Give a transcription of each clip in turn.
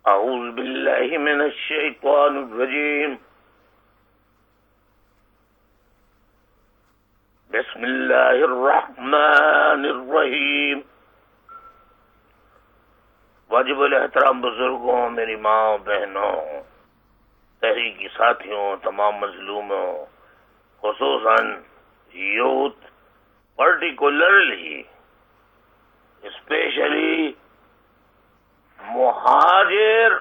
اعوذ باللہ من الشیطان الرجیم بسم اللہ الرحمن الرحیم. واجب الاحترام بزرگوں، میری ماں بہنوں، تحریکی ساتھیوں، تمام مظلوموں، خصوصاً یوتھ، پرٹیکولرلی اسپیشلی مہاجر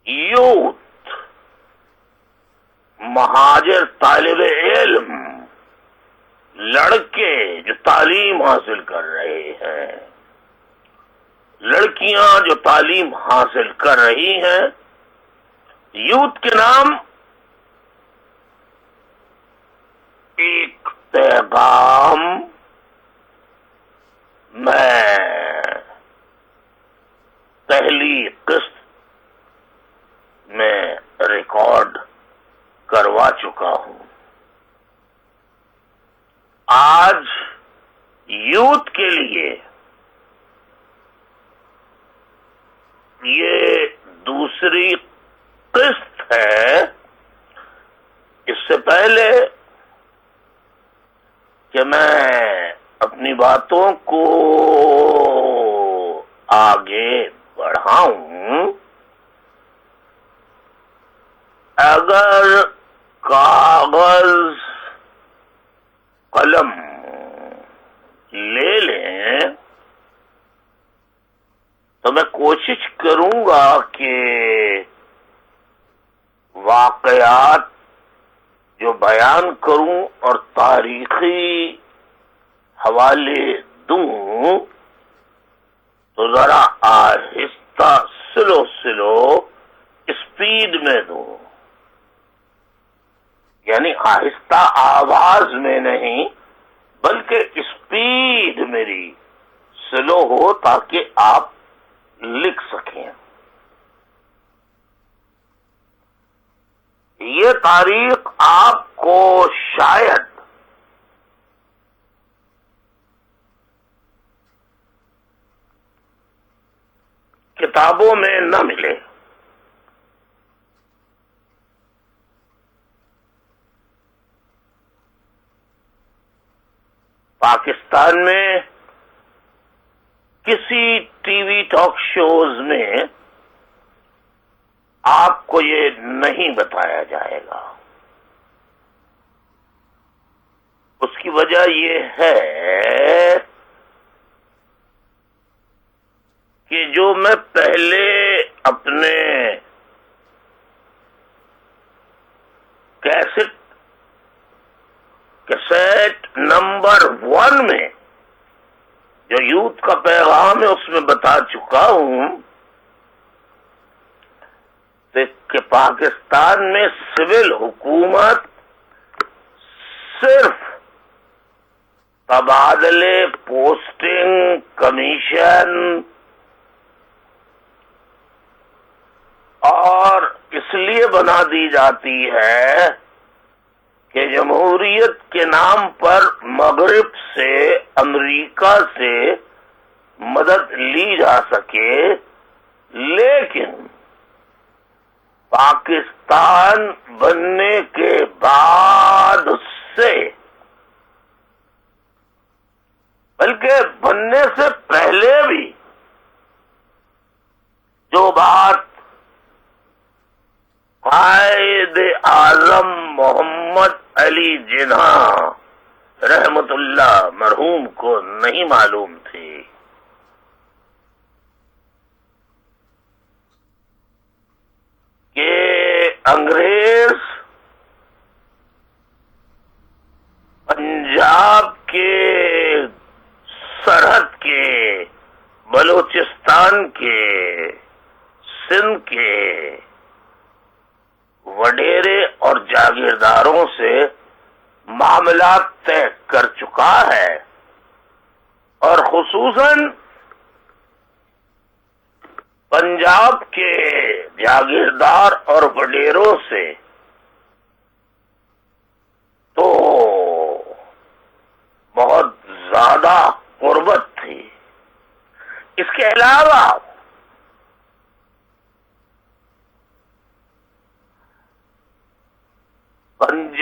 یوتھ، مہاجر طالب علم، لڑکے جو تعلیم حاصل کر رہے ہیں، لڑکیاں جو تعلیم حاصل کر رہی ہیں، یوتھ کے نام ایک پیغام میں پہلی قسط میں ریکارڈ کروا چکا ہوں. آج یوتھ کے لیے یہ دوسری قسط ہے. اس سے پہلے کہ میں اپنی باتوں کو آگے بڑھاؤں، اگر کاغذ قلم لے لیں تو میں کوشش کروں گا کہ واقعات جو بیان کروں اور تاریخی حوالے دوں تو ذرا آہستہ سلو اسپیڈ میں دوں، یعنی آہستہ آواز میں نہیں بلکہ اسپیڈ میری سلو ہو تاکہ آپ لکھ سکیں. یہ تاریخ آپ کو شاید کتابوں میں نہ ملے. پاکستان میں کسی ٹی وی ٹاک شوز میں آپ کو یہ نہیں بتایا جائے گا. اس کی وجہ یہ ہے کہ جو میں پہلے اپنے کیسٹ نمبر 1 میں جو یوتھ کا پیغام ہے اس میں بتا چکا ہوں کہ پاکستان میں سول حکومت صرف تبادلے، پوسٹنگ، کمیشن اور اس لیے بنا دی جاتی ہے کہ جمہوریت کے نام پر مغرب سے، امریکہ سے مدد لی جا سکے. لیکن پاکستان بننے کے بعد سے، بلکہ بننے سے پہلے بھی، جو بات قائد اعظم محمد علی جناح رحمت اللہ مرحوم کو نہیں معلوم تھی کہ انگریز پنجاب کے سرحد کے، بلوچستان کے، سندھ کے وڈیرے اور جاگیرداروں سے معاملات طے کر چکا ہے، اور خصوصاً پنجاب کے جاگیردار اور وڈیروں سے تو بہت زیادہ قربت تھی. اس کے علاوہ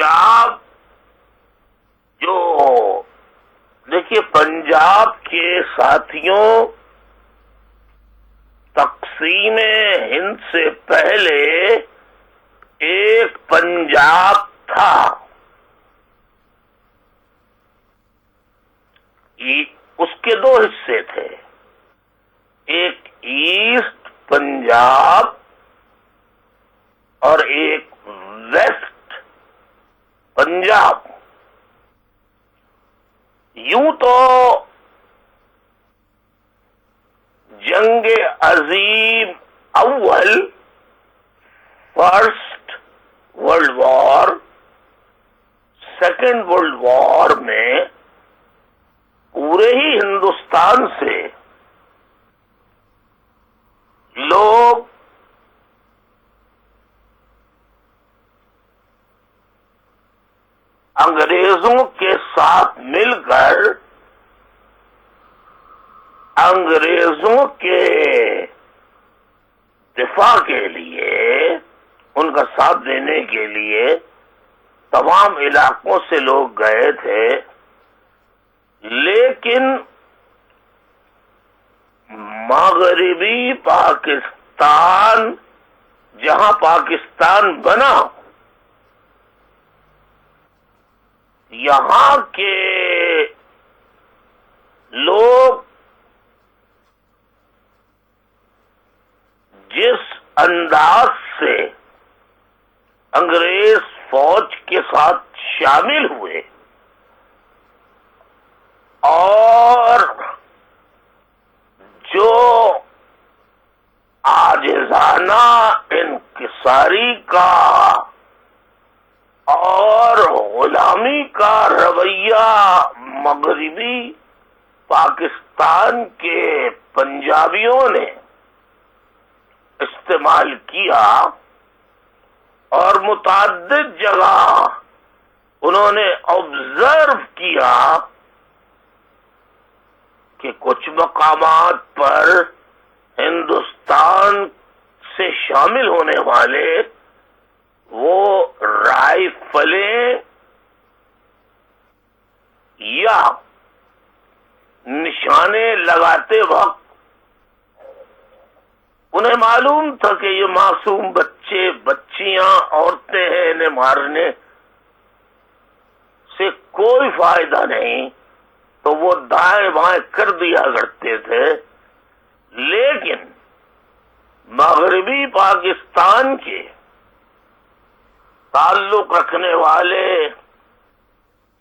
پنجاب جو دیکھیے پنجاب کے ساتھیوں تقسیم ہند سے پہلے ایک پنجاب تھا. اس کے دو حصے تھے، ایک ایسٹ پنجاب اور ایک ویسٹ پنجاب. یوں تو جنگ عظیم اول first world war, second world war میں پورے ہی ہندوستان سے لوگ انگریزوں کے ساتھ مل کر انگریزوں کے دفاع کے لیے، ان کا ساتھ دینے کے لیے تمام علاقوں سے لوگ گئے تھے. لیکن مغربی پاکستان، جہاں پاکستان بنا، یہاں کے لوگ جس انداز سے انگریز فوج کے ساتھ شامل ہوئے اور جو عاجزانہ انکساری کا اور غلامی کا رویہ مغربی پاکستان کے پنجابیوں نے استعمال کیا، اور متعدد جگہ انہوں نے آبزرو کیا کہ کچھ مقامات پر ہندوستان سے شامل ہونے والے وہ رائفلیں یا نشانے لگاتے وقت انہیں معلوم تھا کہ یہ معصوم بچے بچیاں عورتیں ہیں، انہیں مارنے سے کوئی فائدہ نہیں، تو وہ دائیں بائیں کر دیا کرتے تھے. لیکن مغربی پاکستان کے تعلق رکھنے والے،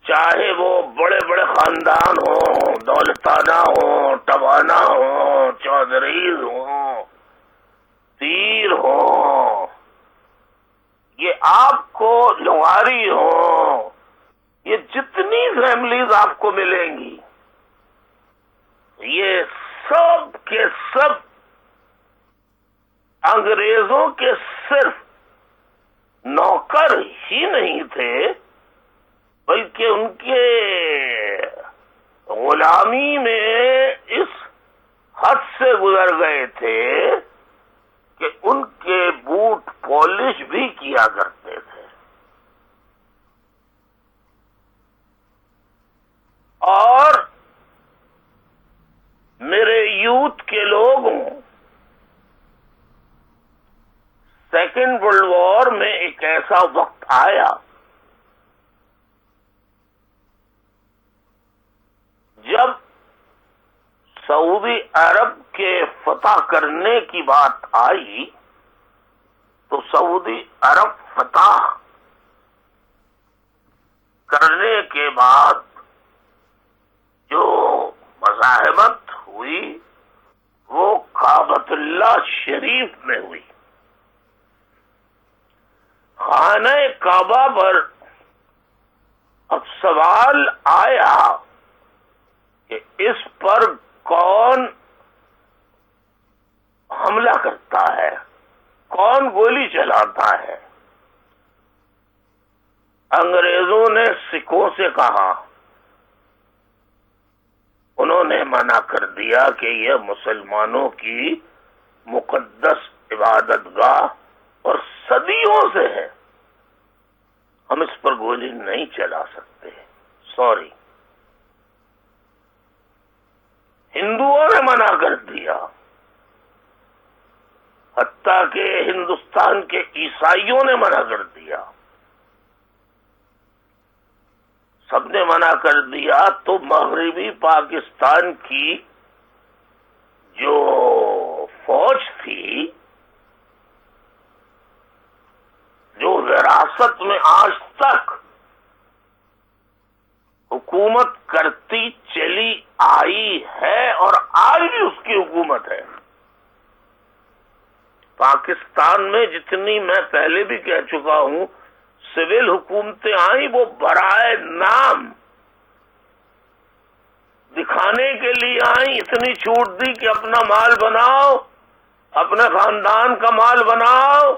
چاہے وہ بڑے بڑے خاندان ہوں، دولتانہ ہوں، ٹبانہ ہوں، چودھریز ہوں، تیر ہوں، یہ آپ کو لوہاری ہوں، یہ جتنی فیملیز آپ کو ملیں گی، یہ سب کے سب انگریزوں کے صرف نوکر ہی نہیں تھے، بلکہ ان کے غلامی میں اس حد سے گزر گئے تھے کہ ان کے بوٹ پالش بھی کیا کرتے تھے. اور میرے یوتھ کے لوگوں، سیکنڈ ورلڈ وار میں ایک ایسا وقت آیا جب سعودی عرب کے فتح کرنے کی بات آئی، تو سعودی عرب فتح کرنے کے بعد جو مزاحمت ہوئی وہ کعبۃ اللہ شریف میں ہوئی. خانہ کعبہ پر اب سوال آیا کہ اس پر کون حملہ کرتا ہے، کون گولی چلاتا ہے. انگریزوں نے سکھوں سے کہا، انہوں نے منع کر دیا کہ یہ مسلمانوں کی مقدس عبادت گاہ اور صدیوں سے ہے، ہم اس پر گولی نہیں چلا سکتے. سوری. ہندوؤں نے منع کر دیا، حتیٰ کہ ہندوستان کے عیسائیوں نے منع کر دیا، سب نے منع کر دیا. تو مغربی پاکستان کی جو فوج تھی، جو وراثت میں آج تک حکومت کرتی چلی آئی ہے اور آج بھی اس کی حکومت ہے. پاکستان میں جتنی میں پہلے بھی کہہ چکا ہوں سول حکومتیں آئیں، وہ برائے نام دکھانے کے لیے آئیں، اتنی چھوٹ دی کہ اپنا مال بناؤ، اپنے خاندان کا مال بناؤ،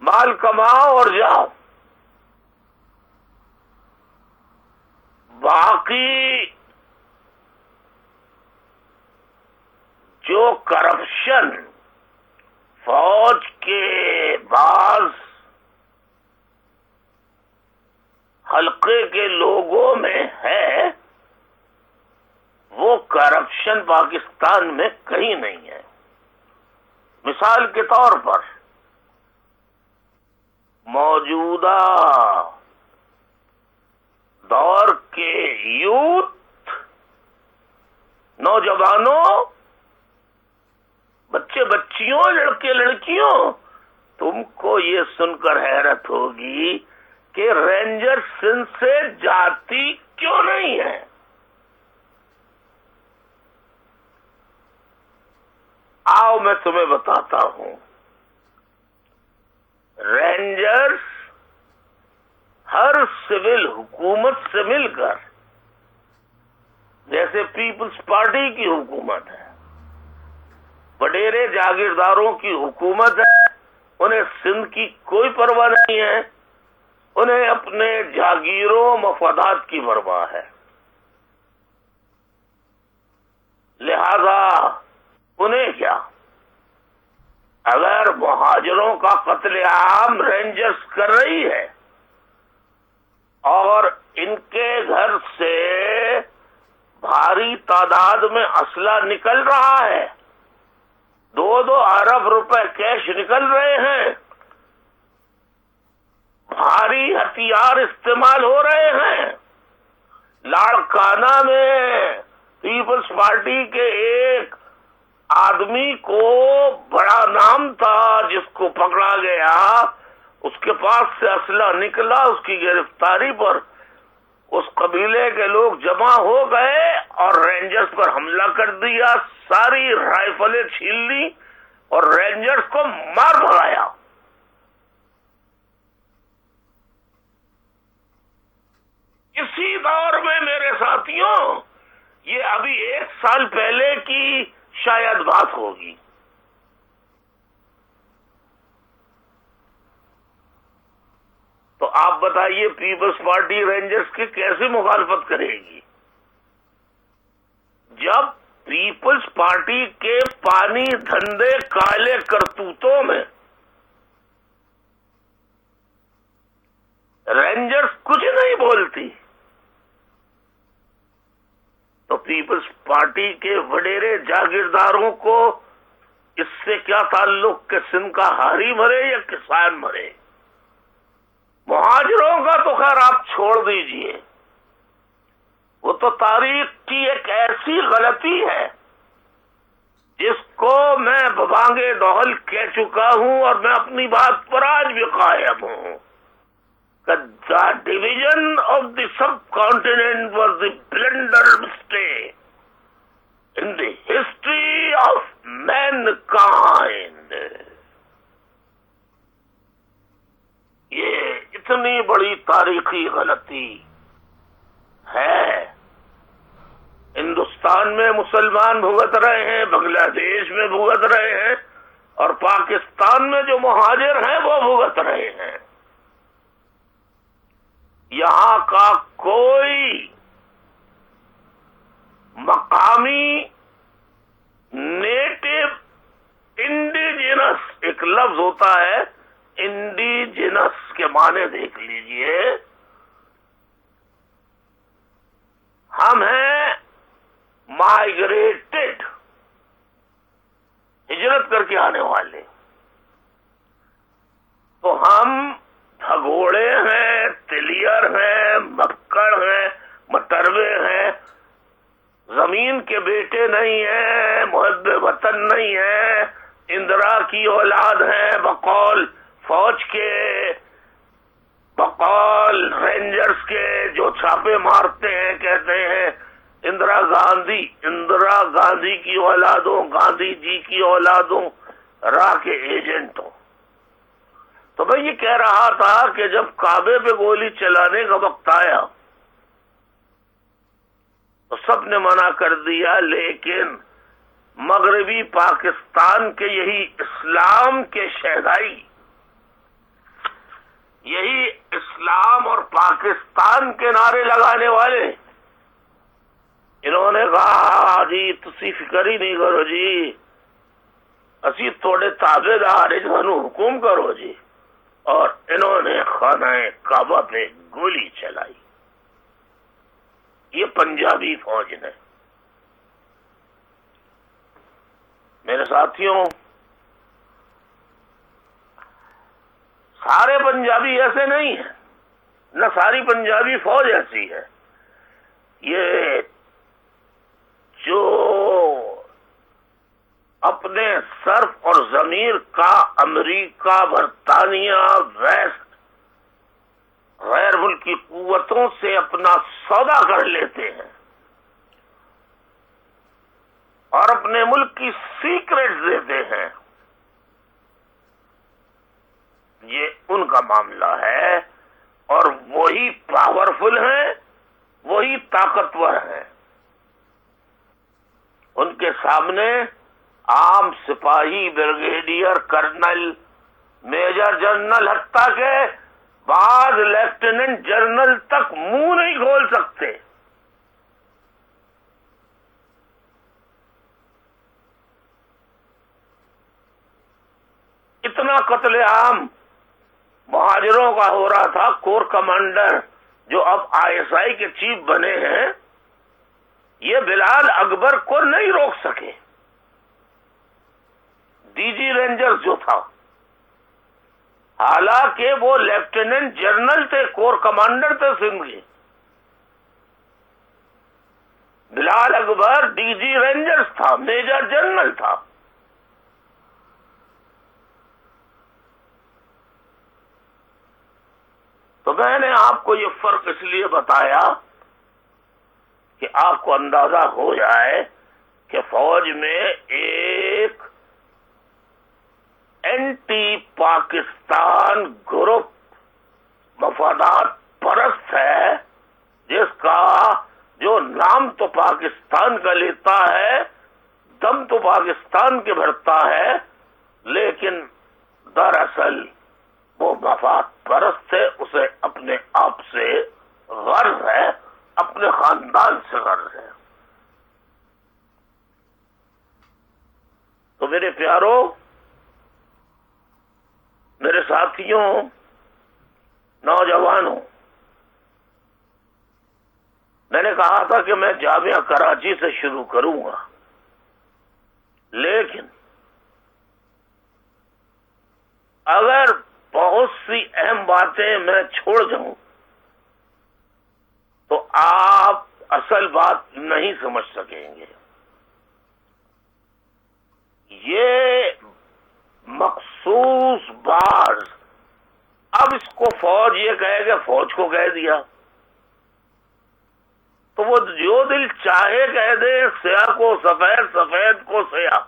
مال کماؤ اور جاؤ. باقی جو کرپشن فوج کے بعض حلقے کے لوگوں میں ہے، وہ کرپشن پاکستان میں کہیں نہیں ہے. مثال کے طور پر موجودہ دور کے یوتھ، نوجوانوں، بچے بچیوں، لڑکے لڑکیوں، تم کو یہ سن کر حیرت ہوگی کہ رینجر سندھ سے جاتی کیوں نہیں ہے. آؤ میں تمہیں بتاتا ہوں. رینجرز ہر سول حکومت سے مل کر، جیسے پیپلز پارٹی کی حکومت ہے، وڈیرے جاگیرداروں کی حکومت ہے، انہیں سندھ کی کوئی پرواہ نہیں ہے، انہیں اپنے جاگیروں مفادات کی پرواہ ہے. لہذا انہیں کیا، اگر مہاجروں کا قتل عام رینجرز کر رہی ہے اور ان کے گھر سے بھاری تعداد میں اسلحہ نکل رہا ہے، 2 ارب روپے کیش نکل رہے ہیں، بھاری ہتھیار استعمال ہو رہے ہیں. لاڑکانہ میں پیپلز پارٹی کے ایک آدمی کو بڑا نام تھا، جس کو پکڑا گیا، اس کے پاس سے اسلحہ نکلا، اس کی گرفتاری پر اس قبیلے کے لوگ جمع ہو گئے اور رینجرز پر حملہ کر دیا، ساری رائفلیں چھین لی اور رینجرز کو مار بھگایا. اسی دور میں میرے ساتھیوں، یہ ابھی 1 سال پہلے کی شاید بات ہوگی. تو آپ بتائیے پیپلز پارٹی رینجرز کی کیسے مخالفت کرے گی جب پیپلز پارٹی کے پانی دھندے کالے کرتوتوں میں رینجرز کچھ نہیں بولتی؟ تو پیپلز پارٹی کے وڈیرے جاگیرداروں کو اس سے کیا تعلق کہ سندھ کا ہاری مرے یا کسان مرے؟ مہاجروں کا تو خیر آپ چھوڑ دیجئے، وہ تو تاریخ کی ایک ایسی غلطی ہے جس کو میں ببانگے دہل کہہ چکا ہوں اور میں اپنی بات پر آج بھی قائم ہوں. The division of the subcontinent was the blunder mistake in the history of mankind. یہ اتنی بڑی تاریخی غلطی ہے. ہندوستان میں مسلمان بھگت رہے ہیں، بنگلہ دیش میں بھگت رہے ہیں، اور پاکستان میں جو مہاجر ہیں وہ بھگت رہے ہیں. یہاں کا کوئی مقامی نیٹو انڈیجنس، ایک لفظ ہوتا ہے انڈیجنس کے معنی دیکھ لیجئے، ہم ہیں مائگریٹڈ، ہجرت کر کے آنے والے، تو ہم بھگوڑے ہیں، تلیر ہیں، مکڑ ہیں، متروے ہیں، زمین کے بیٹے نہیں ہیں، محب وطن نہیں ہیں، اندرا کی اولاد ہیں، بقول فوج کے، بقول رینجرز کے جو چھاپے مارتے ہیں، کہتے ہیں اندرا گاندھی کی اولادوں، گاندھی جی کی اولادوں، راہ کے ایجنٹوں۔ تو میں یہ کہہ رہا تھا کہ جب کعبے پہ گولی چلانے کا وقت آیا تو سب نے منع کر دیا، لیکن مغربی پاکستان کے یہی اسلام کے شہدائی، یہی اسلام اور پاکستان کے نعرے لگانے والے، انہوں نے کہا جی تسی فکر ہی نہیں کرو جی، اسی تھوڑے تابے دار جانو حکم کرو جی، اور انہوں نے خانہ کعبہ پہ گولی چلائی۔ یہ پنجابی فوج نے۔ میرے ساتھیوں، سارے پنجابی ایسے نہیں ہیں، نہ ساری پنجابی فوج ایسی ہے۔ یہ جو اپنے صرف اور ضمیر کا امریکہ، برطانیہ، ویسٹ، غیر ملکی قوتوں سے اپنا سودا کر لیتے ہیں اور اپنے ملک کی سیکرٹ دیتے ہیں، یہ ان کا معاملہ ہے، اور وہی پاورفل ہیں، وہی طاقتور ہیں۔ ان کے سامنے عام سپاہی، بریگیڈیئر، کرنل، میجر جنرل، حتیٰ کہ بعض لیفٹیننٹ جنرل تک منہ نہیں کھول سکتے۔ اتنا قتل عام مہاجروں کا ہو رہا تھا، کور کمانڈر جو اب ISI کے چیف بنے ہیں، یہ بلال اکبر کو نہیں روک سکے۔ DG رینجر جو تھا، حالانکہ وہ لیفٹیننٹ جنرل تھے، کور کمانڈر تھے سندھ کے، بلال اکبر DG رینجرز تھا، میجر جنرل تھا۔ تو میں نے آپ کو یہ فرق اس لیے بتایا کہ آپ کو اندازہ ہو جائے کہ فوج میں ایک اینٹی پاکستان گروپ مفادات پرست ہے، جس کا جو نام تو پاکستان کا لیتا ہے، دم تو پاکستان کے بھرتا ہے، لیکن دراصل وہ مفاد پرست ہے، اسے اپنے آپ سے غرض ہے، اپنے خاندان سے غرض ہے۔ تو میرے پیارو، میرے ساتھیوں، نوجوانوں، میں نے کہا تھا کہ میں جامعہ کراچی سے شروع کروں گا، لیکن اگر بہت سی اہم باتیں میں چھوڑ جاؤں تو آپ اصل بات نہیں سمجھ سکیں گے۔ یہ مخصوص باز، اب اس کو فوج یہ کہے کہ فوج کو کہہ دیا، تو وہ جو دل چاہے کہہ دے، سیاہ کو سفید، سفید کو سیاہ،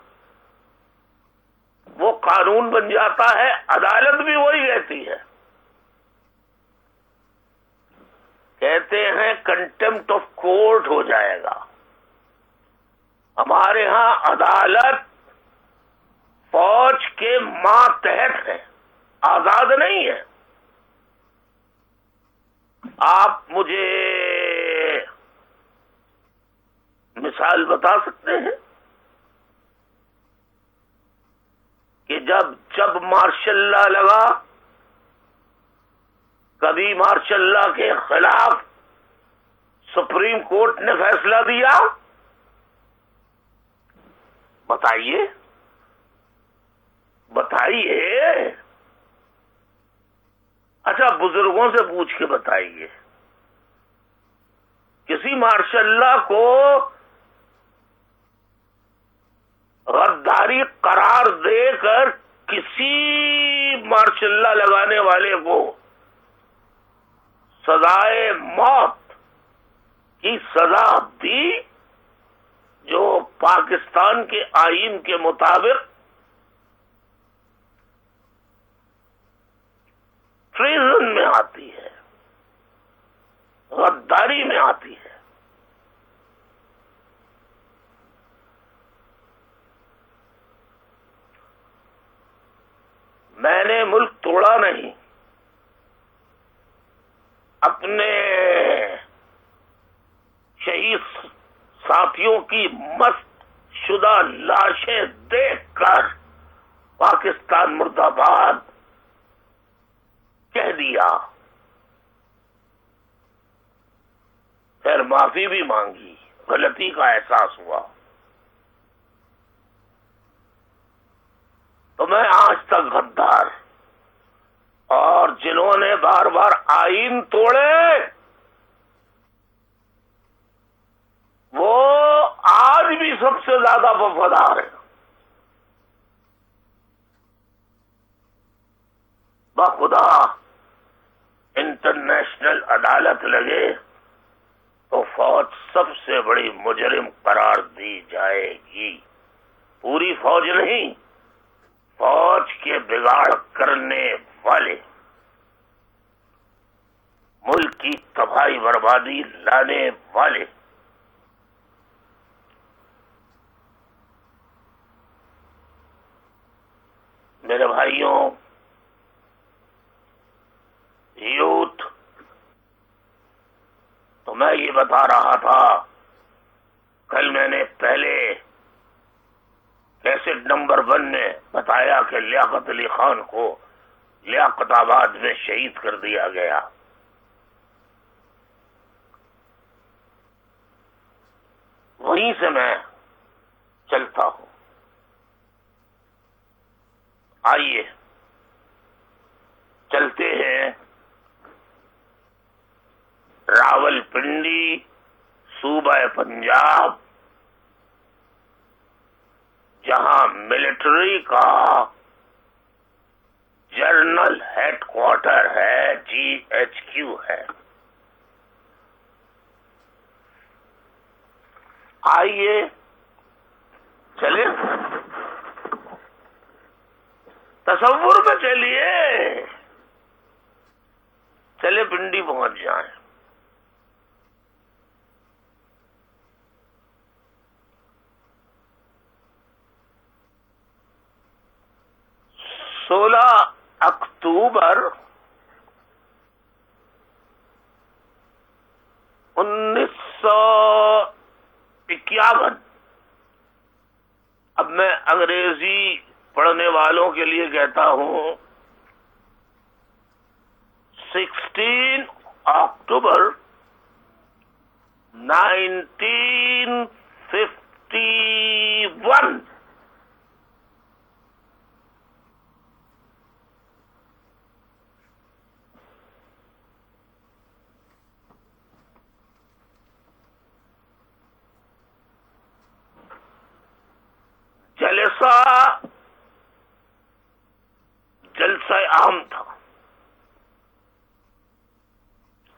وہ قانون بن جاتا ہے، عدالت بھی وہی کہتی ہے۔ کہتے ہیں کنٹمپٹ آف کورٹ ہو جائے گا۔ ہمارے ہاں عدالت فوج کے ماتحت ہے، آزاد نہیں ہے۔ آپ مجھے مثال بتا سکتے ہیں کہ جب مارشل لا لگا کبھی مارشل لا کے خلاف سپریم کورٹ نے فیصلہ دیا؟ بتائیے بتائیے. اچھا بزرگوں سے پوچھ کے بتائیے کسی مارشل لا کو غداری قرار دے کر کسی مارشل لا لگانے والے کو سزائے موت کی سزا دی جو پاکستان کے آئین کے مطابق ٹریزن میں آتی ہے، غداری میں آتی ہے. میں نے ملک توڑا نہیں، اپنے شہید ساتھیوں کی مست شدہ لاشیں دیکھ کر پاکستان مرد آباد کہہ دیا، پھر معافی بھی مانگی، غلطی کا احساس ہوا. تو میں آج تک غدار اور جنہوں نے بار بار آئین توڑے وہ آج بھی سب سے زیادہ وفادار ہیں. بخدا انٹرنیشنل عدالت لگے تو فوج سب سے بڑی مجرم قرار دی جائے گی. پوری فوج نہیں، فوج کے بگاڑ کرنے والے، ملک کی تباہی بربادی لانے والے. میرے بھائیوں، یوتھ، تو میں یہ بتا رہا تھا، کل میں نے پہلے کیسٹ نمبر 1 میں بتایا کہ لیاقت علی خان کو لیاقت آباد میں شہید کر دیا گیا. وہیں سے میں چلتا ہوں. آئیے چلتے ہیں راول پنڈی، صوبہ پنجاب، جہاں ملٹری کا جنرل ہیڈ کوارٹر ہے، GHQ ہے. آئیے چلے، تصور میں چلیے، چلے پنڈی پہنچ جائیں. اکتوبر 1951. اب میں انگریزی پڑھنے والوں کے لیے کہتا ہوں، 16 اکتوبر 1951. جلسہ عام تھا.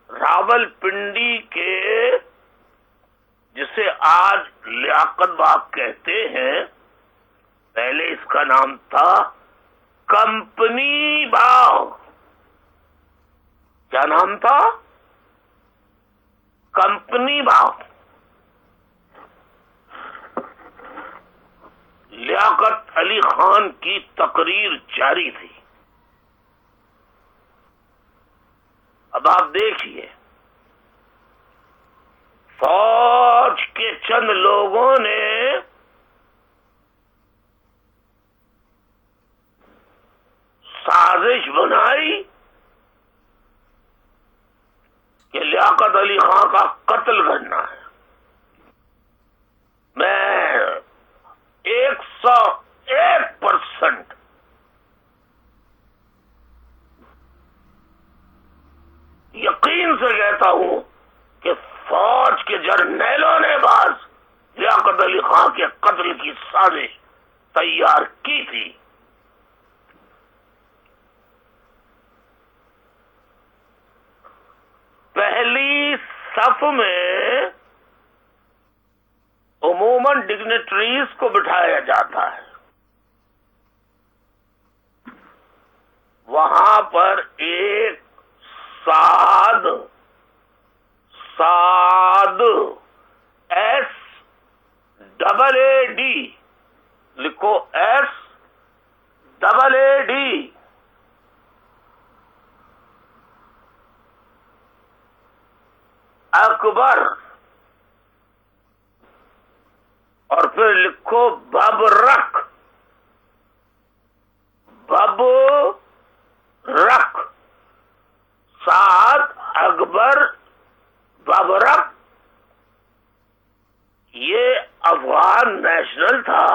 راول پنڈی کے، جسے آج لیاقت باغ کہتے ہیں، پہلے اس کا نام تھا کمپنی باغ. کیا نام تھا؟ کمپنی باغ. لیاقت علی خان کی تقریر جاری تھی. اب آپ دیکھیے، فوج کے چند لوگوں نے سازش بنائی قتل کرنا ہے. میں 101% یقین سے کہتا ہوں کہ فوج کے جرنیلوں نے بعض لیاقت علی خان کے قتل کی سازش تیار کی تھی. پہلی صف میں عموماً ڈگنیٹریز کو بٹھایا جاتا ہے. وہاں پر ایک سعد ایس ڈبل اے ڈی لکھو ایس ڈبل اے ڈی اکبر اور پھر لکھو ببرک سعد اکبر ببرک یہ افغان نیشنل تھا.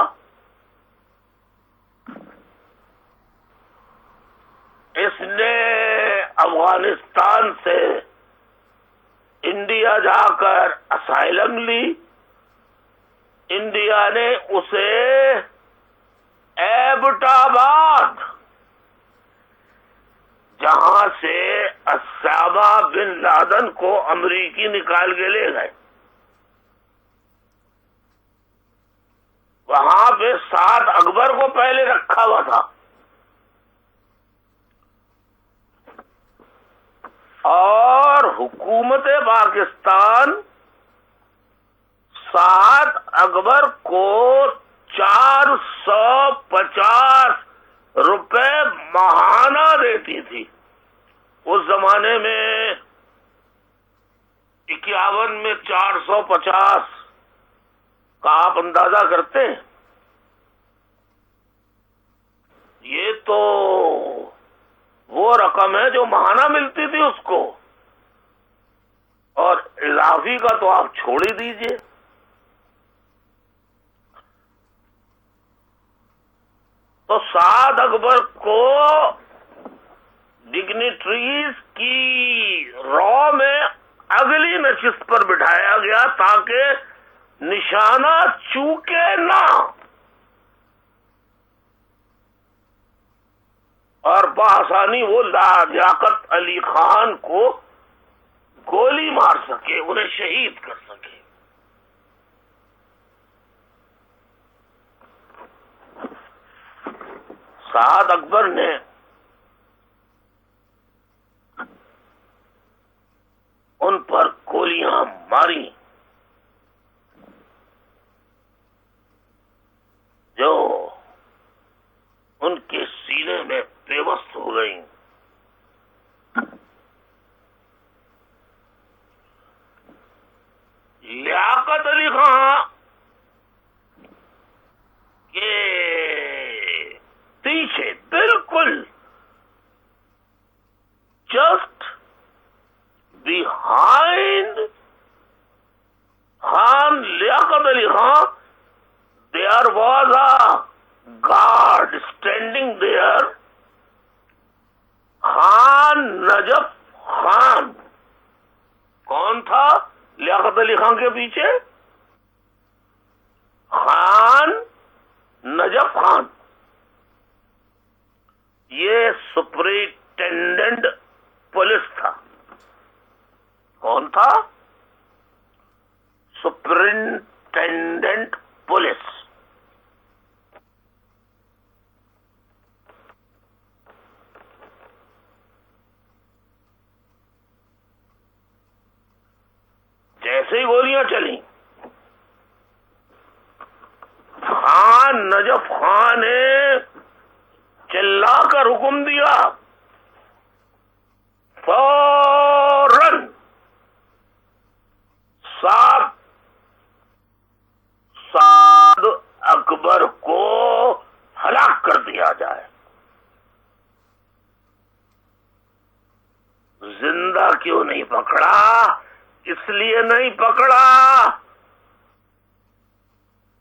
اس نے افغانستان سے انڈیا جا کر اسائلم لی. انڈیا نے اسے ایبٹ آباد جہاں سے اسامہ بن لادن کو امریکی نکال کے لے گئے وہاں پہ سعد اکبر کو پہلے رکھا ہوا تھا. اور حکومت پاکستان سعد اکبر کو 450 روپے ماہانہ دیتی تھی. اس زمانے میں 51 میں 450 کا آپ اندازہ کرتے ہیں. یہ تو وہ رقم ہے جو ماہانہ ملتی تھی اس کو, اور اضافی کا تو آپ چھوڑ ہی دیجئے. تو سعد اکبر کو ڈگنیٹریز کی رو میں اگلی نشست پر بٹھایا گیا تاکہ نشانہ چوکے نہ, اور بآسانی وہ لیاقت علی خان کو گولی مار سکے, انہیں شہید کر سکے. سعد اکبر نے ان پر گولیاں ماری جو ان کے سینے میں پیوست ہو گئیں. لیاقت علی خان کے پیچھے بالکل just behind Khan Liaquat Ali Khan there was a guard standing there. Khan Najaf Khan کون تھا لیاقت علی خان کے پیچھے؟ خان نجف خان. یہ سپرنٹینڈنٹ پولیس تھا. کون تھا؟ Superintendent police. جیسے ہی گولیاں چلیں خان نجف خان نے چلا کر حکم دیا فوراً سعد اکبر کو ہلاک کر دیا جائے. زندہ کیوں نہیں پکڑا؟ اس لیے نہیں پکڑا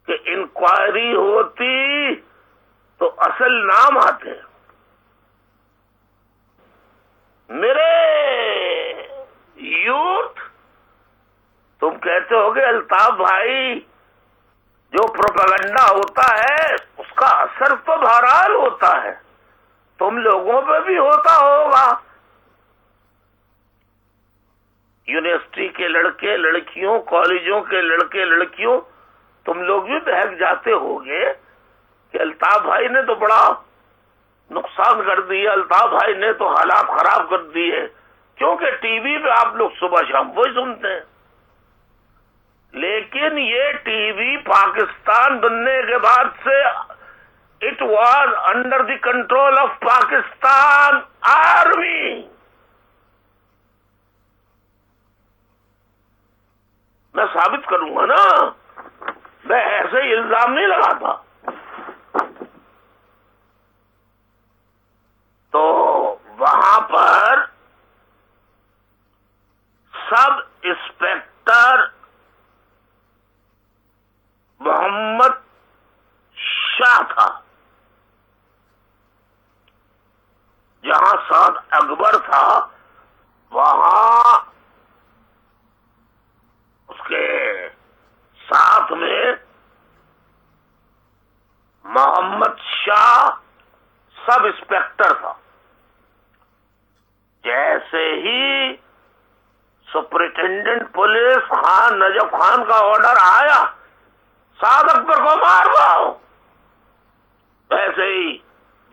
کہ انکوائری ہوتی تو اصل نام آتے. میرے یوتھ، تم کہتے ہو گے الطاف بھائی جو پروپیگنڈا ہوتا ہے اس کا اثر تو بہرحال ہوتا ہے، تم لوگوں پہ بھی ہوتا ہوگا. یونیورسٹی کے لڑکے لڑکیوں، کالجوں کے لڑکے لڑکیوں، تم لوگ بھی بہک جاتے ہوگے کہ الطاف بھائی نے تو بڑا نقصان کر دیا، الطاف بھائی نے تو حالات خراب کر دیے، کیونکہ ٹی وی پہ آپ لوگ صبح شام وہی سنتے ہیں. لیکن یہ ٹی وی پاکستان بننے کے بعد سے it was under the control of Pakistan army. میں ثابت کروں گا نا، میں ایسے ہی الزام نہیں لگاتا. تو وہاں پر سب انسپیکٹر محمد شاہ تھا، جہاں سعد اکبر تھا وہاں اس کے ساتھ میں محمد شاہ سب انسپیکٹر تھا. جیسے ہی سپرنٹینڈنٹ پولیس خان نجف خان کا آرڈر آیا سعد اکبر کو مار دو، ویسے ہی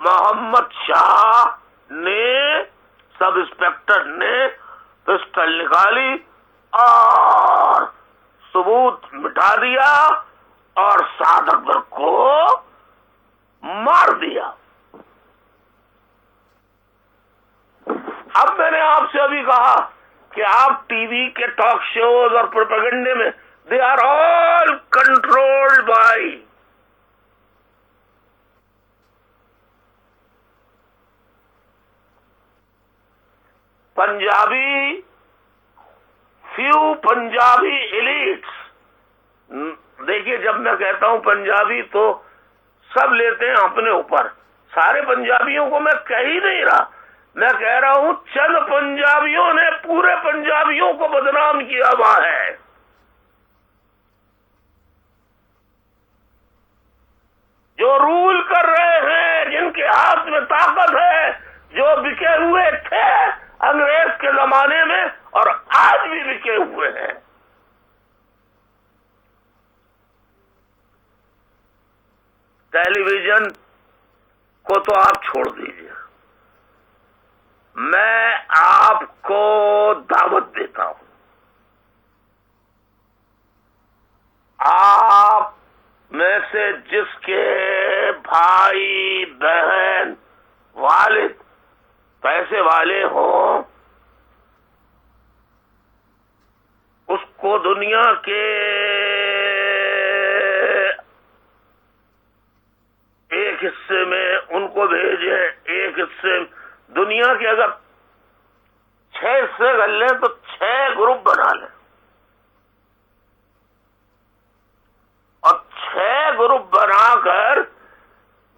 محمد شاہ نے سب انسپیکٹر نے پسٹل نکالی اور ثبوت مٹا دیا اور سعد اکبر کو مار دیا. اب میں نے آپ سے ابھی کہا کہ آپ ٹی وی کے ٹاک شوز اور پروپیگنڈے میں they are all controlled by Punjabi, few Punjabi elites. دیکھیے جب میں کہتا ہوں پنجابی تو سب لیتے ہیں اپنے اوپر، سارے پنجابیوں کو میں کہہ ہی نہیں رہا، میں کہہ رہا ہوں چند پنجابیوں نے پورے پنجابیوں کو بدنام کیا ہوا ہے. جو رول کر رہے ہیں، جن کے ہاتھ میں طاقت ہے، جو بکے ہوئے تھے انگریز کے زمانے میں اور آج بھی بکے ہوئے ہیں. ٹیلی ویژن کو تو آپ چھوڑ دیجیے، میں آپ کو دعوت دیتا ہوں، آپ میں سے جس کے بھائی بہن والد پیسے والے ہوں، اس کو دنیا کے ایک حصے میں ان کو بھیجیں، ایک حصے دنیا کے اگر 6 حصے کر لیں تو 6 گروپ بنا لیں اور 6 گروپ بنا کر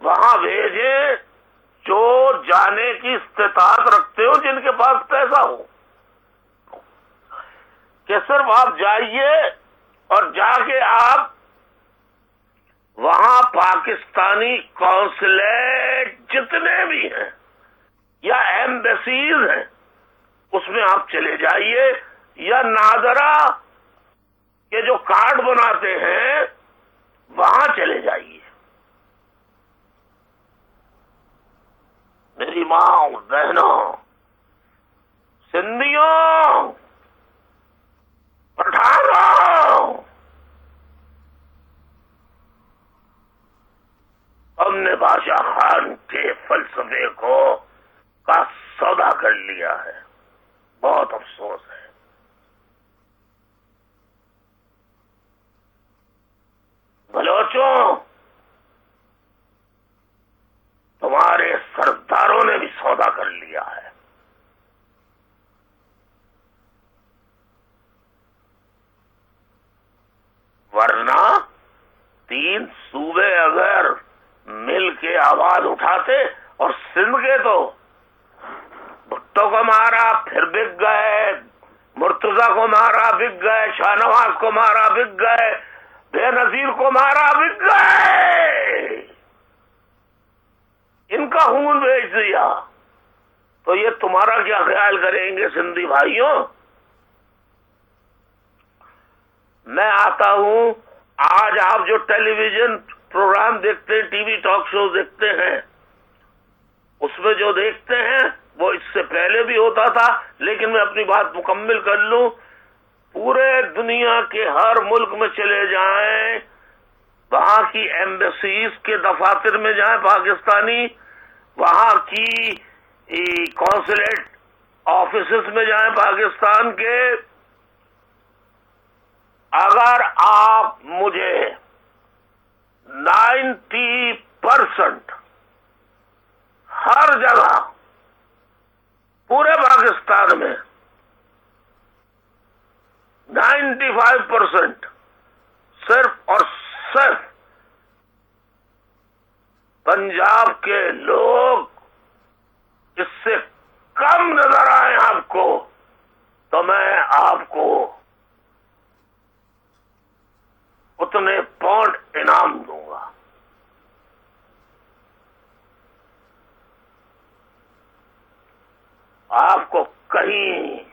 وہاں بھیجیں جو جانے کی استطاعت رکھتے ہو، جن کے پاس پیسہ ہو، کہ صرف آپ جائیے اور جا کے آپ وہاں پاکستانی قونصلیٹ جتنے بھی ہیں یا ایمبیسیز ہیں اس میں آپ چلے جائیے، یا نادرا کے جو کارڈ بناتے ہیں وہاں چلے جائیے. میری ماں بہنوں، سندھیوں، پٹھانوں، ہم نے بادشاہ خان کے فلسفے کو کا سودا کر لیا ہے. بہت افسوس ہے. بلوچوں، تمہارے سرداروں نے بھی سودا کر لیا ہے. 3 صوبے اگر مل کے آواز اٹھاتے، اور سندھ کے تو بھٹو کو مارا پھر بک گئے، مرتضی کو مارا بک گئے، شاہ نواز کو مارا بک گئے، بے نظیر کو مارا بک گئے، ان کا خون بیچ دیا، تو یہ تمہارا کیا خیال کریں گے سندھی بھائیوں؟ میں آتا ہوں، آج آپ جو ٹیلی ویژن پروگرام دیکھتے ہیں، ٹی وی ٹاک شو دیکھتے ہیں، اس میں جو دیکھتے ہیں وہ اس سے پہلے بھی ہوتا تھا، لیکن میں اپنی بات مکمل کر لوں، پورے دنیا کے ہر ملک میں چلے جائیں، وہاں کی ایمبیسیز کے دفاتر میں جائیں پاکستانی، وہاں کی کونسلیٹ آفیسز میں جائیں پاکستان کے، اگر آپ مجھے 90% ہر جگہ پورے پاکستان میں 95% صرف اور صرف پنجاب کے لوگ اس سے کم نظر آئے آپ کو، تو میں آپ کو اتنے پاؤنڈ انعام دوں گا۔ آپ کو کہیں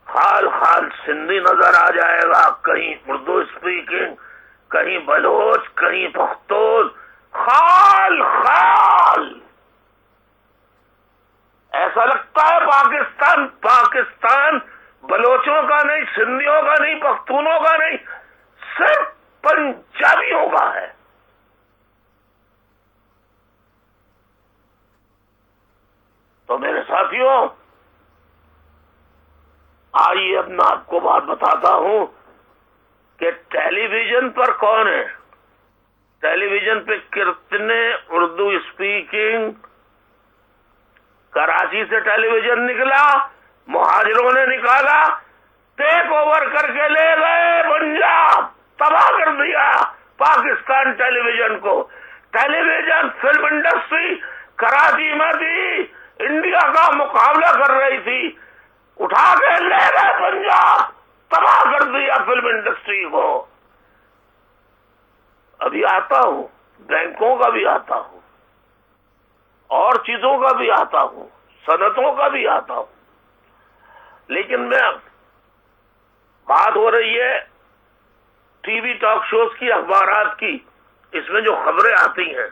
خال خال سندھی نظر آ جائے گا، کہیں اردو اسپیکنگ، کہیں بلوچ، کہیں پختون، خال خال ایسا لگتا ہے پاکستان بلوچوں کا نہیں، سندھیوں کا نہیں، پختونوں کا نہیں، صرف پنجابیوں کا ہے۔ تو میرے ساتھیوں، آئیے اب میں آپ کو بات بتاتا ہوں کہ ٹیلی ویژن پر کون ہے۔ ٹیلی ویژن پہ کتنے اردو اسپیکنگ، کراچی سے ٹیلی ویژن نکلا، مہاجروں نے نکالا، ٹیک اوور کر کے لے گئے پنجاب، تباہ کر دیا پاکستان ٹیلی ویژن کو۔ ٹیلی ویژن فلم انڈسٹری کراچی میں تھی، انڈیا کا مقابلہ کر رہی تھی، اٹھا کے لے گئے پنجاب، تباہ کر دیا فلم انڈسٹری کو۔ ابھی آتا ہوں، بینکوں کا بھی آتا ہوں، اور چیزوں کا بھی آتا ہوں، صنعتوں کا بھی آتا ہوں، لیکن میں بات ہو رہی ہے ٹی وی ٹاک شوز کی، اخبارات کی، اس میں جو خبریں آتی ہیں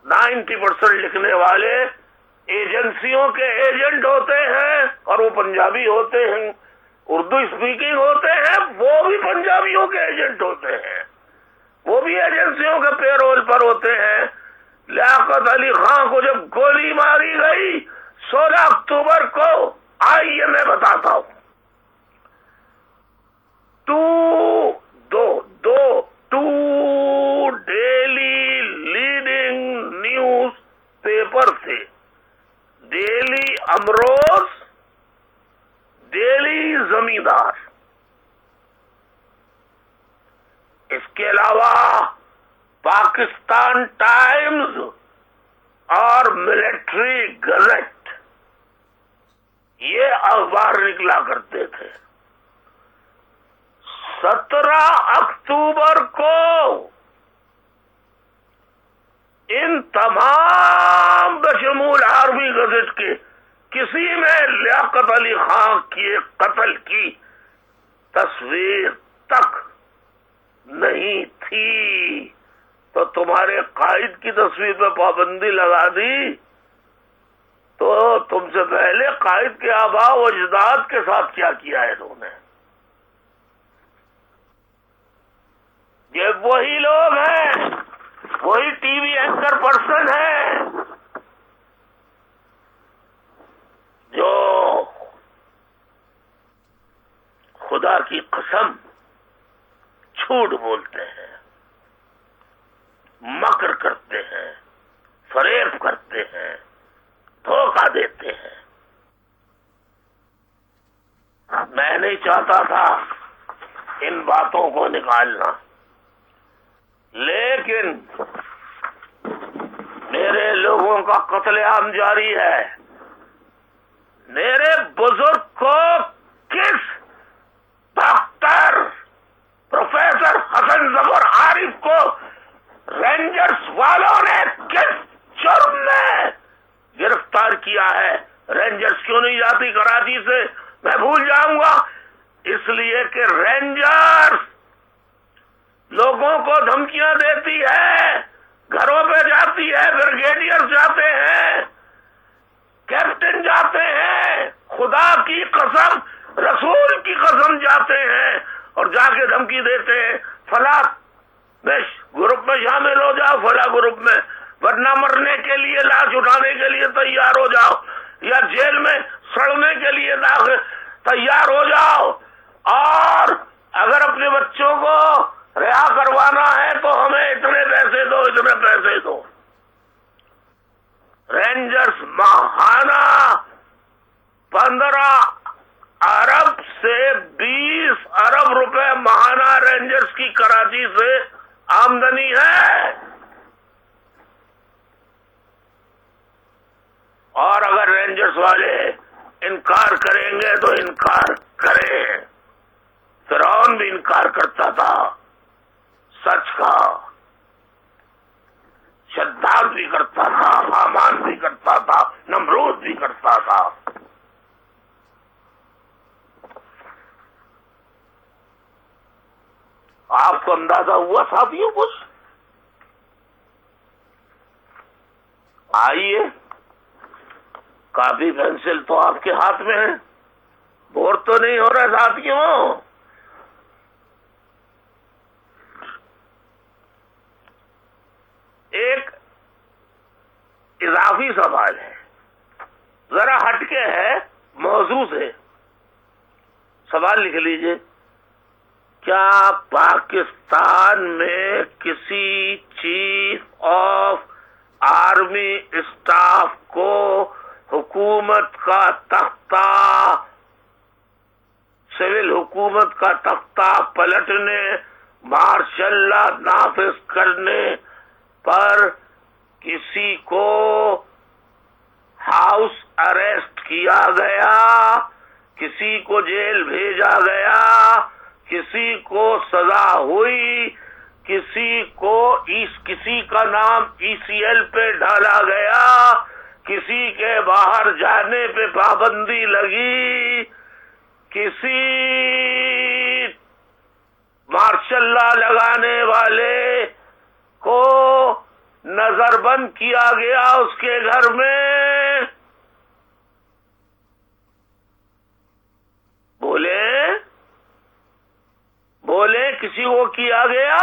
90% لکھنے والے ایجنسیوں کے ایجنٹ ہوتے ہیں، اور وہ پنجابی ہوتے ہیں، اردو اسپیکنگ ہوتے ہیں، وہ بھی پنجابیوں کے ایجنٹ ہوتے ہیں، وہ بھی ایجنسیوں کے پے رول پر ہوتے ہیں۔ لیاقت علی خان کو جب گولی ماری گئی 16 اکتوبر کو، آئیے میں بتاتا ہوں، دو ڈیلی لیڈنگ نیوز پیپر تھے، ڈیلی امروز، ڈیلی زمیندار، اس کے علاوہ پاکستان ٹائمز اور ملٹری گزٹ، یہ اخبار نکلا کرتے تھے۔ 17 اکتوبر کو ان تمام بشمول آرمی گزٹ کے کسی میں لیاقت علی خان کے قتل کی تصویر تک نہیں تھی، تو تمہارے قائد کی تصویر پہ پابندی لگا دی، تو تم سے پہلے قائد کے آباء و اجداد کے ساتھ کیا کیا ہے انہوں نے؟ یہ وہی لوگ ہیں، وہی ٹی وی اینکر پرسن ہیں جو خدا کی قسم جھوٹ بولتے ہیں، مکر کرتے ہیں، فریب کرتے ہیں، دھوکہ دیتے ہیں۔ میں نہیں چاہتا تھا ان باتوں کو نکالنا. لیکن میرے لوگوں کا قتل عام جاری ہے. میرے بزرگ کو کس ڈاکٹر پروفیسر حسن ظفر عارف کو رینجرز والوں نے کس جرم میں گرفتار کیا ہے؟ رینجرز کیوں نہیں جاتی کراچی سے؟ میں بھول جاؤں گا. اس لیے کہ رینجرز لوگوں کو دھمکیاں دیتی ہے، گھروں پہ جاتی ہے، بریگیڈیئر جاتے ہیں، کیپٹن جاتے ہیں، خدا کی قسم رسول کی قسم جاتے ہیں اور جا کے دھمکی دیتے ہیں فلاں گروپ میں شامل ہو جاؤ، فلاں گروپ میں، ورنہ مرنے کے لیے لاش اٹھانے کے لیے تیار ہو جاؤ یا جیل میں سڑنے کے لیے تیار ہو جاؤ. اور اگر اپنے بچوں کو رہا کروانا ہے تو ہمیں اتنے پیسے دو، اتنے پیسے دو. رینجرز ماہانہ 15 ارب سے 20 ارب روپے ماہانہ رینجرز کی کراچی سے آمدنی ہے. اور اگر رینجرز والے انکار کریں گے تو انکار کریں. فرعون بھی انکار کرتا تھا سچ کا، شداد بھی کرتا تھا، حامان بھی کرتا تھا، نمرود بھی کرتا تھا. آپ کو اندازہ ہوا ساتھیوں کچھ؟ آئیے، کاپی پینسل تو آپ کے ہاتھ میں ہے، بور تو نہیں ہو رہا ساتھیوں؟ ایک اضافی سوال ہے، ذرا ہٹ کے ہے موضوع سے. سوال لکھ لیجئے. کیا پاکستان میں کسی چیف آف آرمی اسٹاف کو حکومت کا تختہ، سول حکومت کا تختہ پلٹنے، مارشل لا نافذ کرنے پر کسی کو ہاؤس اریسٹ کیا گیا، کسی کو جیل بھیجا گیا، کسی کو سزا ہوئی، کسی کا نام ECL پہ ڈالا گیا، کسی کے باہر جانے پہ پابندی لگی، کسی مارشل لا لگانے والے کو نظر بند کیا گیا اس کے گھر میں؟ بولے کسی کو کیا گیا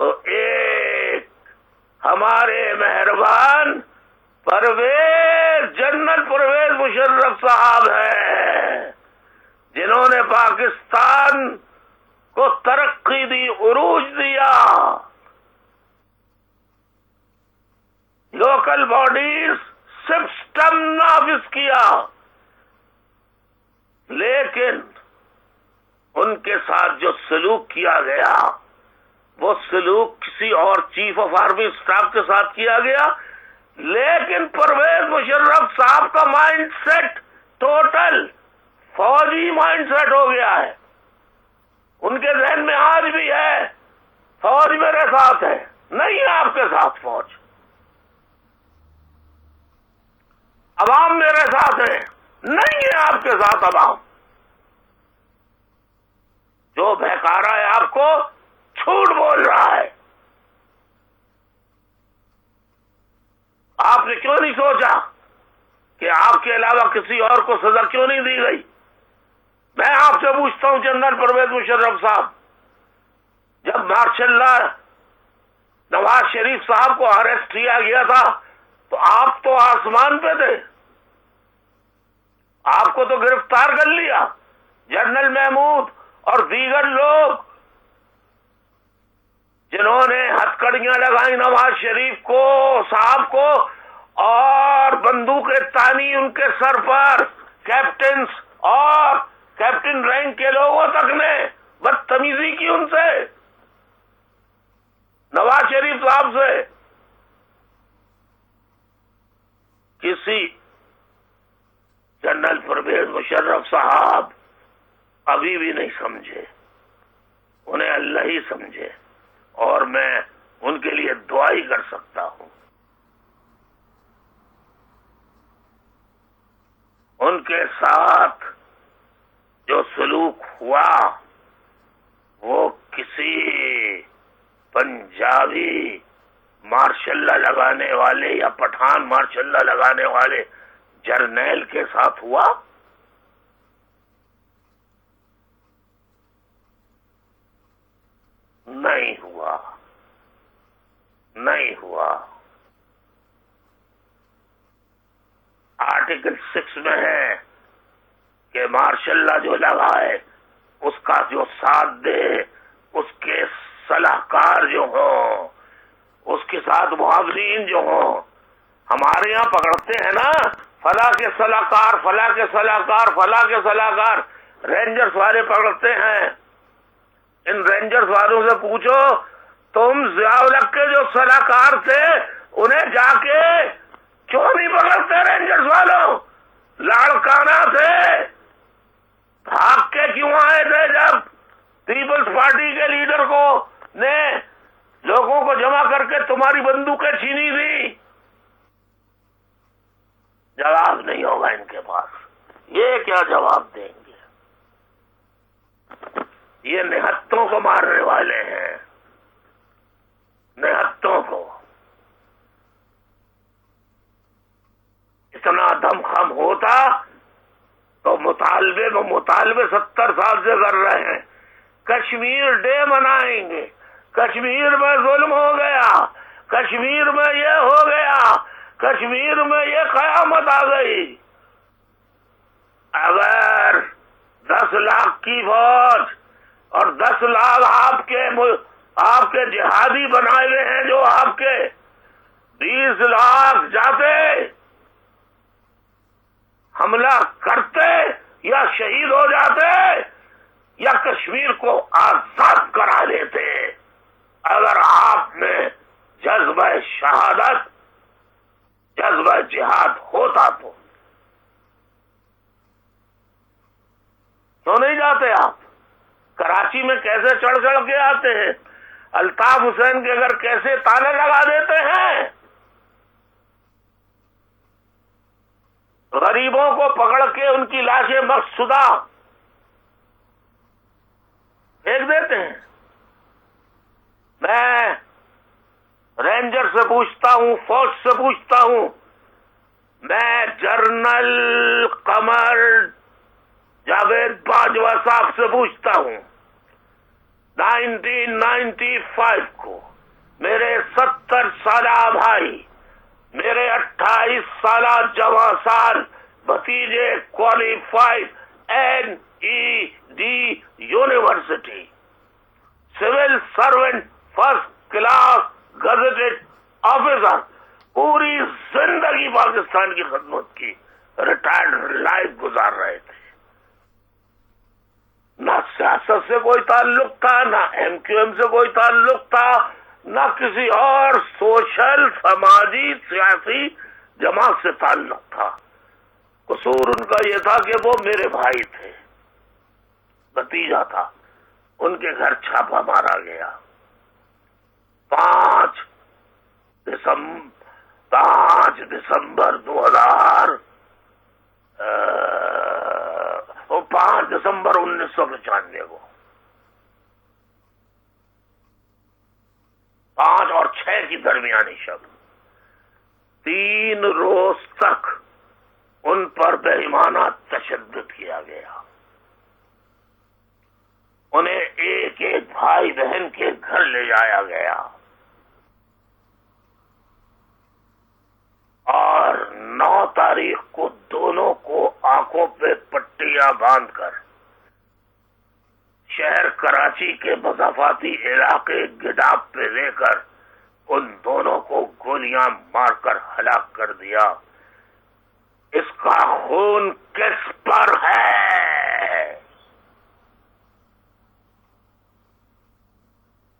تو ایک ہمارے مہربان جنرل پرویز مشرف صاحب ہیں، جنہوں نے پاکستان کو ترقی دی، عروج دیا، لوکل باڈیز سسٹم نافذ کیا. لیکن ان کے ساتھ جو سلوک کیا گیا وہ سلوک کسی اور چیف آف آرمی اسٹاف کے ساتھ کیا گیا. لیکن پرویز مشرف صاحب کا مائنڈ سیٹ ٹوٹل فوجی مائنڈ سیٹ ہو گیا ہے. ان کے ذہن میں آج بھی ہے فوج میرے ساتھ ہے، نہیں ہے آپ کے ساتھ فوج. عوام میرے ساتھ ہے، نہیں ہے آپ کے ساتھ عوام. جو بہکا رہا ہے آپ کو جھوٹ بول رہا ہے. آپ نے کیوں نہیں سوچا کہ آپ کے علاوہ کسی اور کو سزا کیوں نہیں دی گئی؟ میں آپ سے پوچھتا ہوں جنرل پرویز مشرف صاحب، جب مارشل لا نواز شریف صاحب کو اریسٹ کیا گیا تھا تو آپ تو آسمان پہ تھے، آپ کو تو گرفتار کر لیا. جنرل محمود اور دیگر لوگ جنہوں نے ہتھکڑیاں لگائی نواز شریف کو صاحب کو اور بندوق تانی ان کے سر پر، کیپٹن طرف سے کسی جنرل پرویز مشرف صاحب ابھی بھی نہیں سمجھے، انہیں اللہ ہی سمجھے، اور میں ان کے لیے دعا ہی کر سکتا ہوں۔ ان کے ساتھ جو سلوک ہوا وہ کسی پنجابی ماشاء اللہ لگانے والے یا پٹھان ماشاء اللہ لگانے والے جرنیل کے ساتھ ہوا؟ نہیں ہوا، نہیں ہوا۔ آرٹیکل 6 میں ہے کہ ماشاء اللہ جو لگائے اس کا جو ساتھ دے، اس کے صلاحکار جو ہوں، اس کے ساتھ معاونین جو ہوں، ہمارے یہاں پکڑتے ہیں نا فلاں کے صلاحکار، فلاں کے صلاحکار، فلاں کے صلاحکار، رینجرز والے پکڑتے ہیں۔ ان رینجرز والوں سے پوچھو تم ضیاء الحق کے جو صلاحکار تھے انہیں جا کے کیوں نہیں پکڑتے؟ رینجرز والوں لاڑکانہ تھے، بھاگ کے کیوں آئے تھے جب پیپلز پارٹی کے لیڈر کو نے لوگوں کو جمع کر کے تمہاری بندوقیں چھینی تھی؟ جواب نہیں ہوگا ان کے پاس، یہ کیا جواب دیں گے؟ یہ نہتوں کو مارنے والے ہیں، نہتوں کو۔ اتنا دم خم ہوتا تو مطالبے 70 سال سے کر رہے ہیں، کشمیر ڈے منائیں گے، کشمیر میں ظلم ہو گیا، کشمیر میں یہ ہو گیا، کشمیر میں یہ قیامت آ گئی۔ اگر 10 لاکھ کی فوج اور 10 لاکھ آپ کے جہادی بنائے ہوئے ہیں، جو آپ کے 20 لاکھ جاتے حملہ کرتے یا شہید ہو جاتے یا کشمیر کو آزاد کرا دیتے، اگر آپ میں جذبہ شہادت، جذبہ جہاد ہوتا تو نہیں جاتے آپ؟ کراچی میں کیسے چڑھ کے آتے ہیں، الطاف حسین کے گھر کیسے تالے لگا دیتے ہیں، غریبوں کو پکڑ کے ان کی لاشیں مقصودہ پھینک دیتے ہیں۔ میں رینجر سے پوچھتا ہوں، فوج سے پوچھتا ہوں، میں جنرل قمر جاوید باجوہ صاحب سے پوچھتا ہوں، 1995 کو میرے 70 سالہ بھائی، میرے 28 سالہ جوان سال بھتیجے qualified NED university, civil servant, first class gazetted officer, پوری زندگی پاکستان کی خدمت کی، ریٹائرڈ لائف گزار رہے تھے۔ نہ سیاست سے کوئی تعلق تھا، نہ MQM سے کوئی تعلق تھا، نہ کسی اور سوشل، سماجی، سیاسی جماعت سے تعلق تھا۔ قصور ان کا یہ تھا کہ وہ میرے بھائی تھے، بھتیجا تھا، ان کے گھر چھاپا مارا گیا۔ 5 دسمبر 1995 کو 5 اور 6 کی درمیانی شب 3 روز تک ان پر بے ایمانہ تشدد کیا گیا۔ انہیں ایک ایک بھائی بہن کے گھر لے جایا گیا اور 9 تاریخ کو دونوں کو آنکھوں پہ پٹیاں باندھ کر شہر کراچی کے مضافاتی علاقے گڈاپ پہ لے کر ان دونوں کو گولیاں مار کر ہلاک کر دیا۔ اس کا خون کس پر ہے؟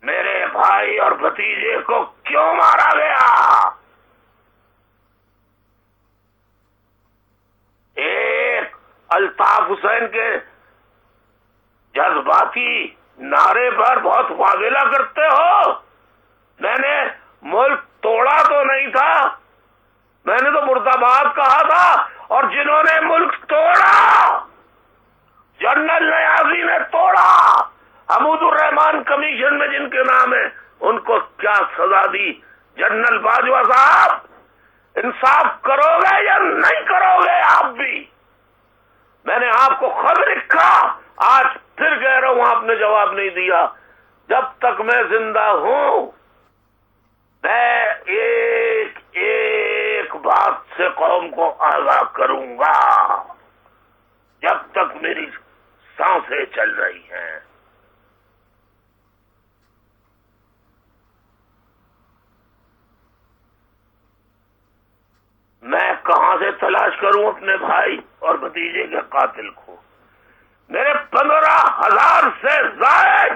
میرے بھائی اور بھتیجے کو کیوں مارا گیا؟ ایک الطاف حسین کے جذباتی نعرے پر بہت واضح کرتے ہو. میں نے ملک توڑا تو نہیں تھا، میں نے تو مرداباد کہا تھا. اور جنہوں نے ملک توڑا، جنرل نیازی نے توڑا، حمود الرحمان کمیشن میں جن کے نام ہے، ان کو کیا سزا دی؟ جنرل باجوہ صاحب، انصاف کرو گے یا نہیں کرو گے آپ بھی؟ میں نے آپ کو خط لکھا، آج پھر کہہ رہا ہوں، آپ نے جواب نہیں دیا. جب تک میں زندہ ہوں میں ایک ایک بات سے قوم کو آگاہ کروں گا جب تک میری سانسیں چل رہی ہیں. میں کہاں سے تلاش کروں اپنے بھائی اور بھتیجے کے قاتل کو؟ میرے 15,000 سے زائد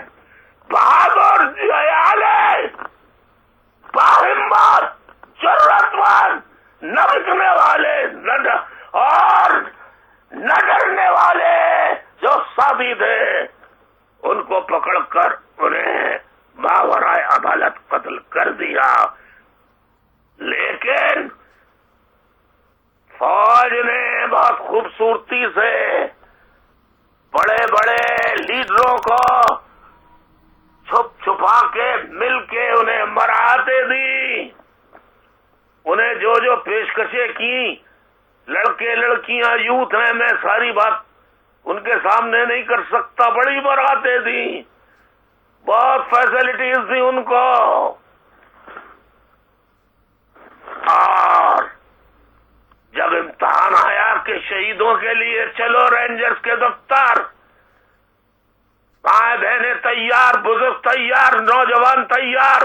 بہادر جیالے، باہمت، جرأت مند، نہ بکنے والے اور نہ ڈرنے والے جو ساتھی تھے، ان کو پکڑ کر انہیں ماورائے عدالت قتل کر دیا. لیکن فوج نے بہت خوبصورتی سے بڑے بڑے لیڈروں کو چھپ چھپا کے مل کے انہیں مراتے دی. انہیں جو پیشکشیں کی، لڑکے لڑکیاں یوتھ ہیں، میں ساری بات ان کے سامنے نہیں کر سکتا، بڑی براتے دی، بہت فیسلٹیز دی ان کو. اور جب امتحان آیا کہ شہیدوں کے لیے چلو رینجرز کے دفتر، مائیں بہنیں تیار، بزرگ تیار، نوجوان تیار،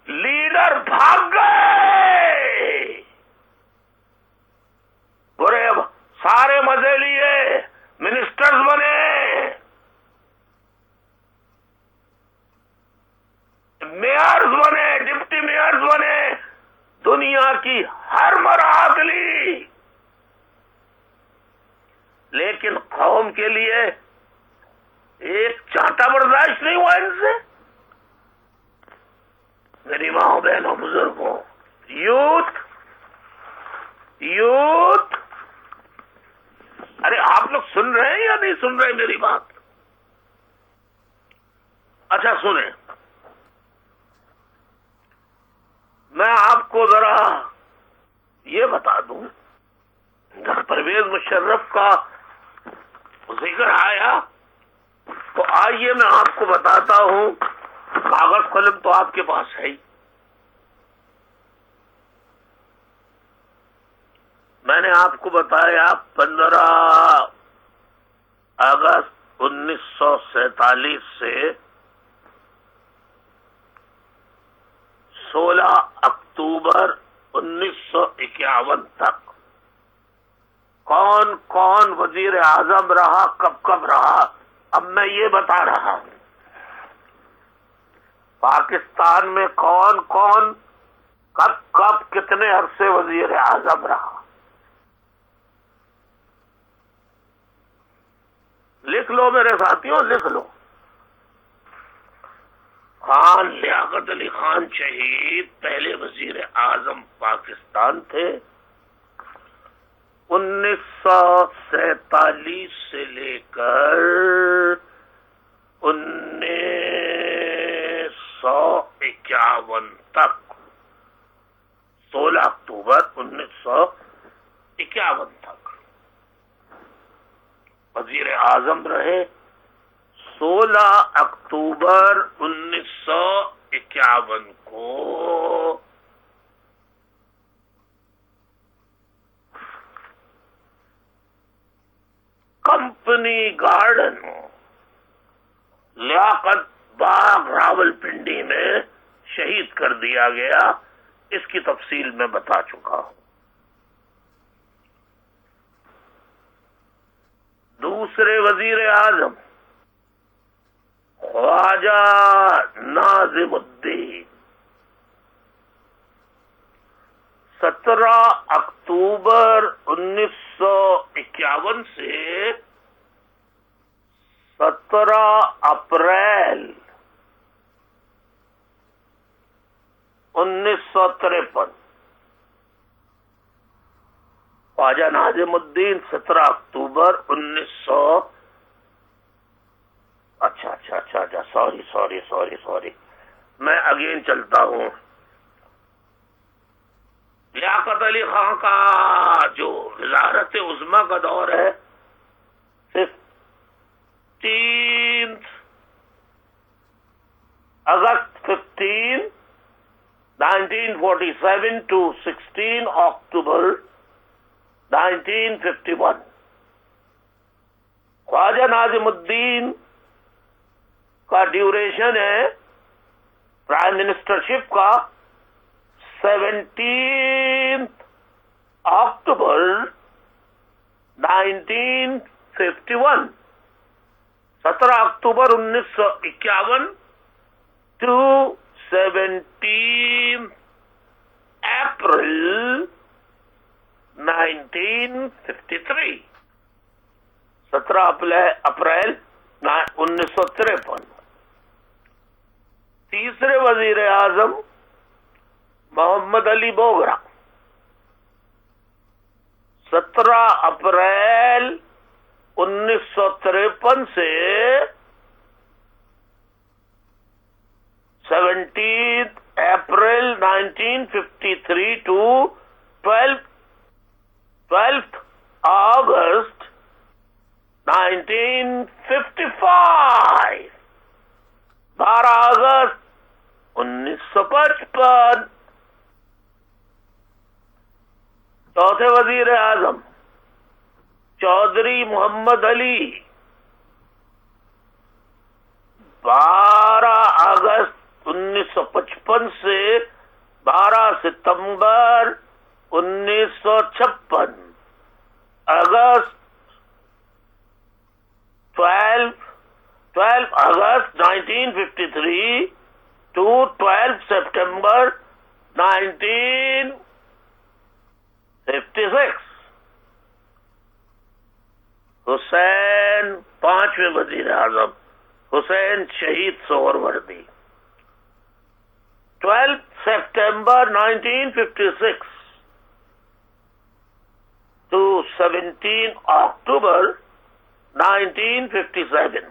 لیڈر بھاگ گئے. برے سارے مزے لیے، منسٹرز بنے، میئرز بنے، ڈپٹی میئرز بنے، دنیا کی ہر مراحت لی. لیکن قوم کے لیے ایک چانٹا برداشت نہیں ہوا ان سے. میری ماں بہنوں بزرگوں، یوتھ، ارے آپ لوگ سن رہے ہیں یا نہیں سن رہے میری بات؟ اچھا سنیں، میں آپ کو ذرا یہ بتا دوں، جب پرویز مشرف کا ذکر آیا تو آئیے میں آپ کو بتاتا ہوں. کاغذ قلم تو آپ کے پاس ہے ہی. میں نے آپ کو بتایا 15 اگست 1947 سے 16 اکتوبر 1951 تک کون کون وزیر اعظم رہا، کب کب رہا. اب میں یہ بتا رہا ہوں پاکستان میں کون کون کب کب کتنے عرصے وزیر اعظم رہا. لکھ لو میرے ساتھیوں، لکھ لو. خان لیاقت علی خان شہید پہلے وزیر اعظم پاکستان تھے. 1947 سے لے کر 1951 تک، 16 اکتوبر 1951 تک وزیر اعظم رہے. 16 اکتوبر 1951 کو کمپنی گارڈن لیاقت باغ راولپنڈی میں شہید کر دیا گیا. اس کی تفصیل میں بتا چکا ہوں. دوسرے وزیر اعظم خواجہ ناظم الدین 17 اکتوبر 1951 سے 17 اپریل 1953. خواجہ ناظم الدین 17 اکتوبر 1900. اچھا سوری میں اگین چلتا ہوں. لیاقت علی خان کا جو وزارت عظمیٰ کا دور ہے 15 اگست 1947 to 16 اکتوبر 1951. خواجہ ناظم الدین کا ڈیوریشن ہے پرائم منسٹرشپ کا 17 اکتوبر 1951. 17 اکتوبر 1951 to 17 اپریل 1953. 17 اپریل 1953. تیسرے وزیر اعظم محمد علی بوگرا 17 اپریل 1953 سے 17 اپریل 1953 to 12th August 1955. 12 اگست 1955. چوتھے وزیر اعظم چودھری محمد علی 12 اگست 1955 سے 12 ستمبر 1956. اگست 12 اگست 1953 to 12 سپٹمبر 1956. حسین پانچویں وزیر اعظم حسین شہید سہروردی 12 سپٹمبر 1956 to 17 اکتوبر 1957.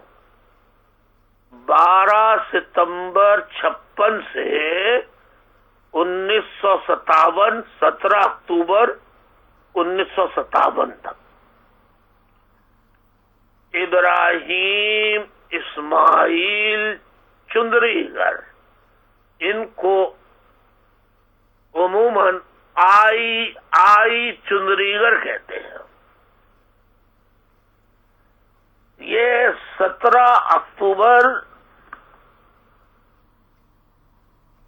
12 ستمبر 56 سے 1957 17 اکتوبر 1957 تک. ابراہیم اسماعیل چندریگر ان کو عموماً آئی چندریگر کہتے ہیں. یہ 17 اکتوبر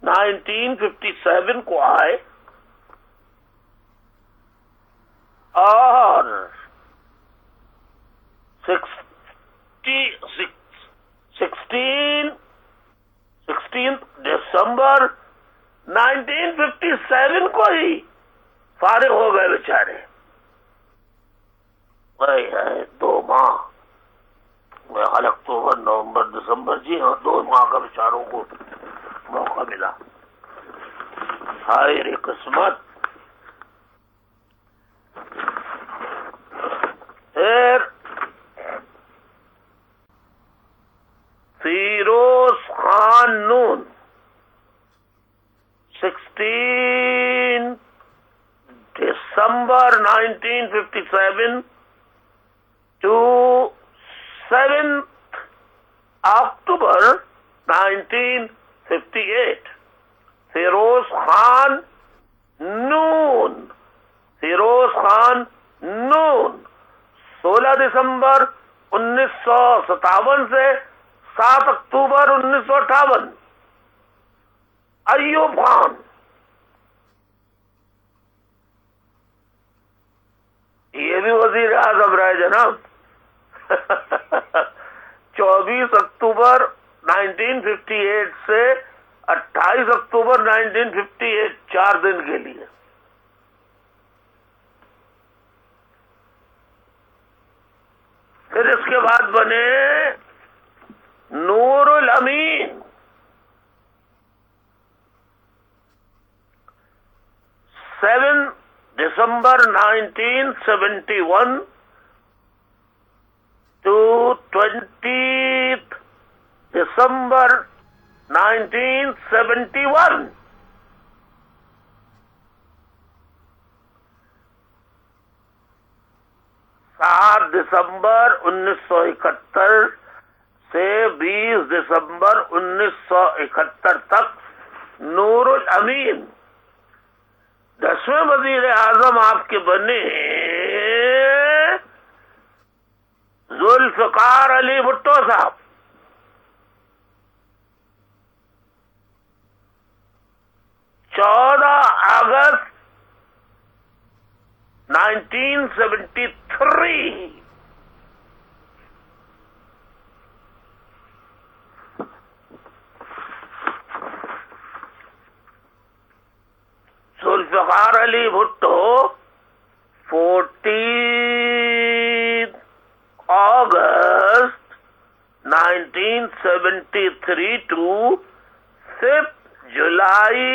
1957 کو آئے اور 16 دسمبر 1957 کو ہی فارغ ہو گئے بیچارے. 2 ماہ اکتوبر نومبر دسمبر، جی ہاں 2 ماہ کا بیچاروں کو موقع ملا. ہائے رے قسمت. پھر فیروز خان نون 16 دسمبر 1957 to 7 اکتوبر 1958. فیروز خان نون 16 دسمبر 1957 سے 7 اکتوبر 1958. ایوب خان یہ بھی وزیر اعظم رہے جناب. 24 اکتوبر 1958 سے 28 اکتوبر 1958 4 دن کے لیے. پھر اس کے بعد بنے نور الامین، 7 دسمبر 1971 to 20 دسمبر 1971. 7 دسمبر 1971 سے 20 دسمبر 1971 تک نور الامین 10ویں وزیر اعظم آپ کے بنے ذوالفقار علی بھٹو صاحب. 14 اگست 1973 ذوالفقار علی بھٹو. 14 اگست 1973 to 5 جولائی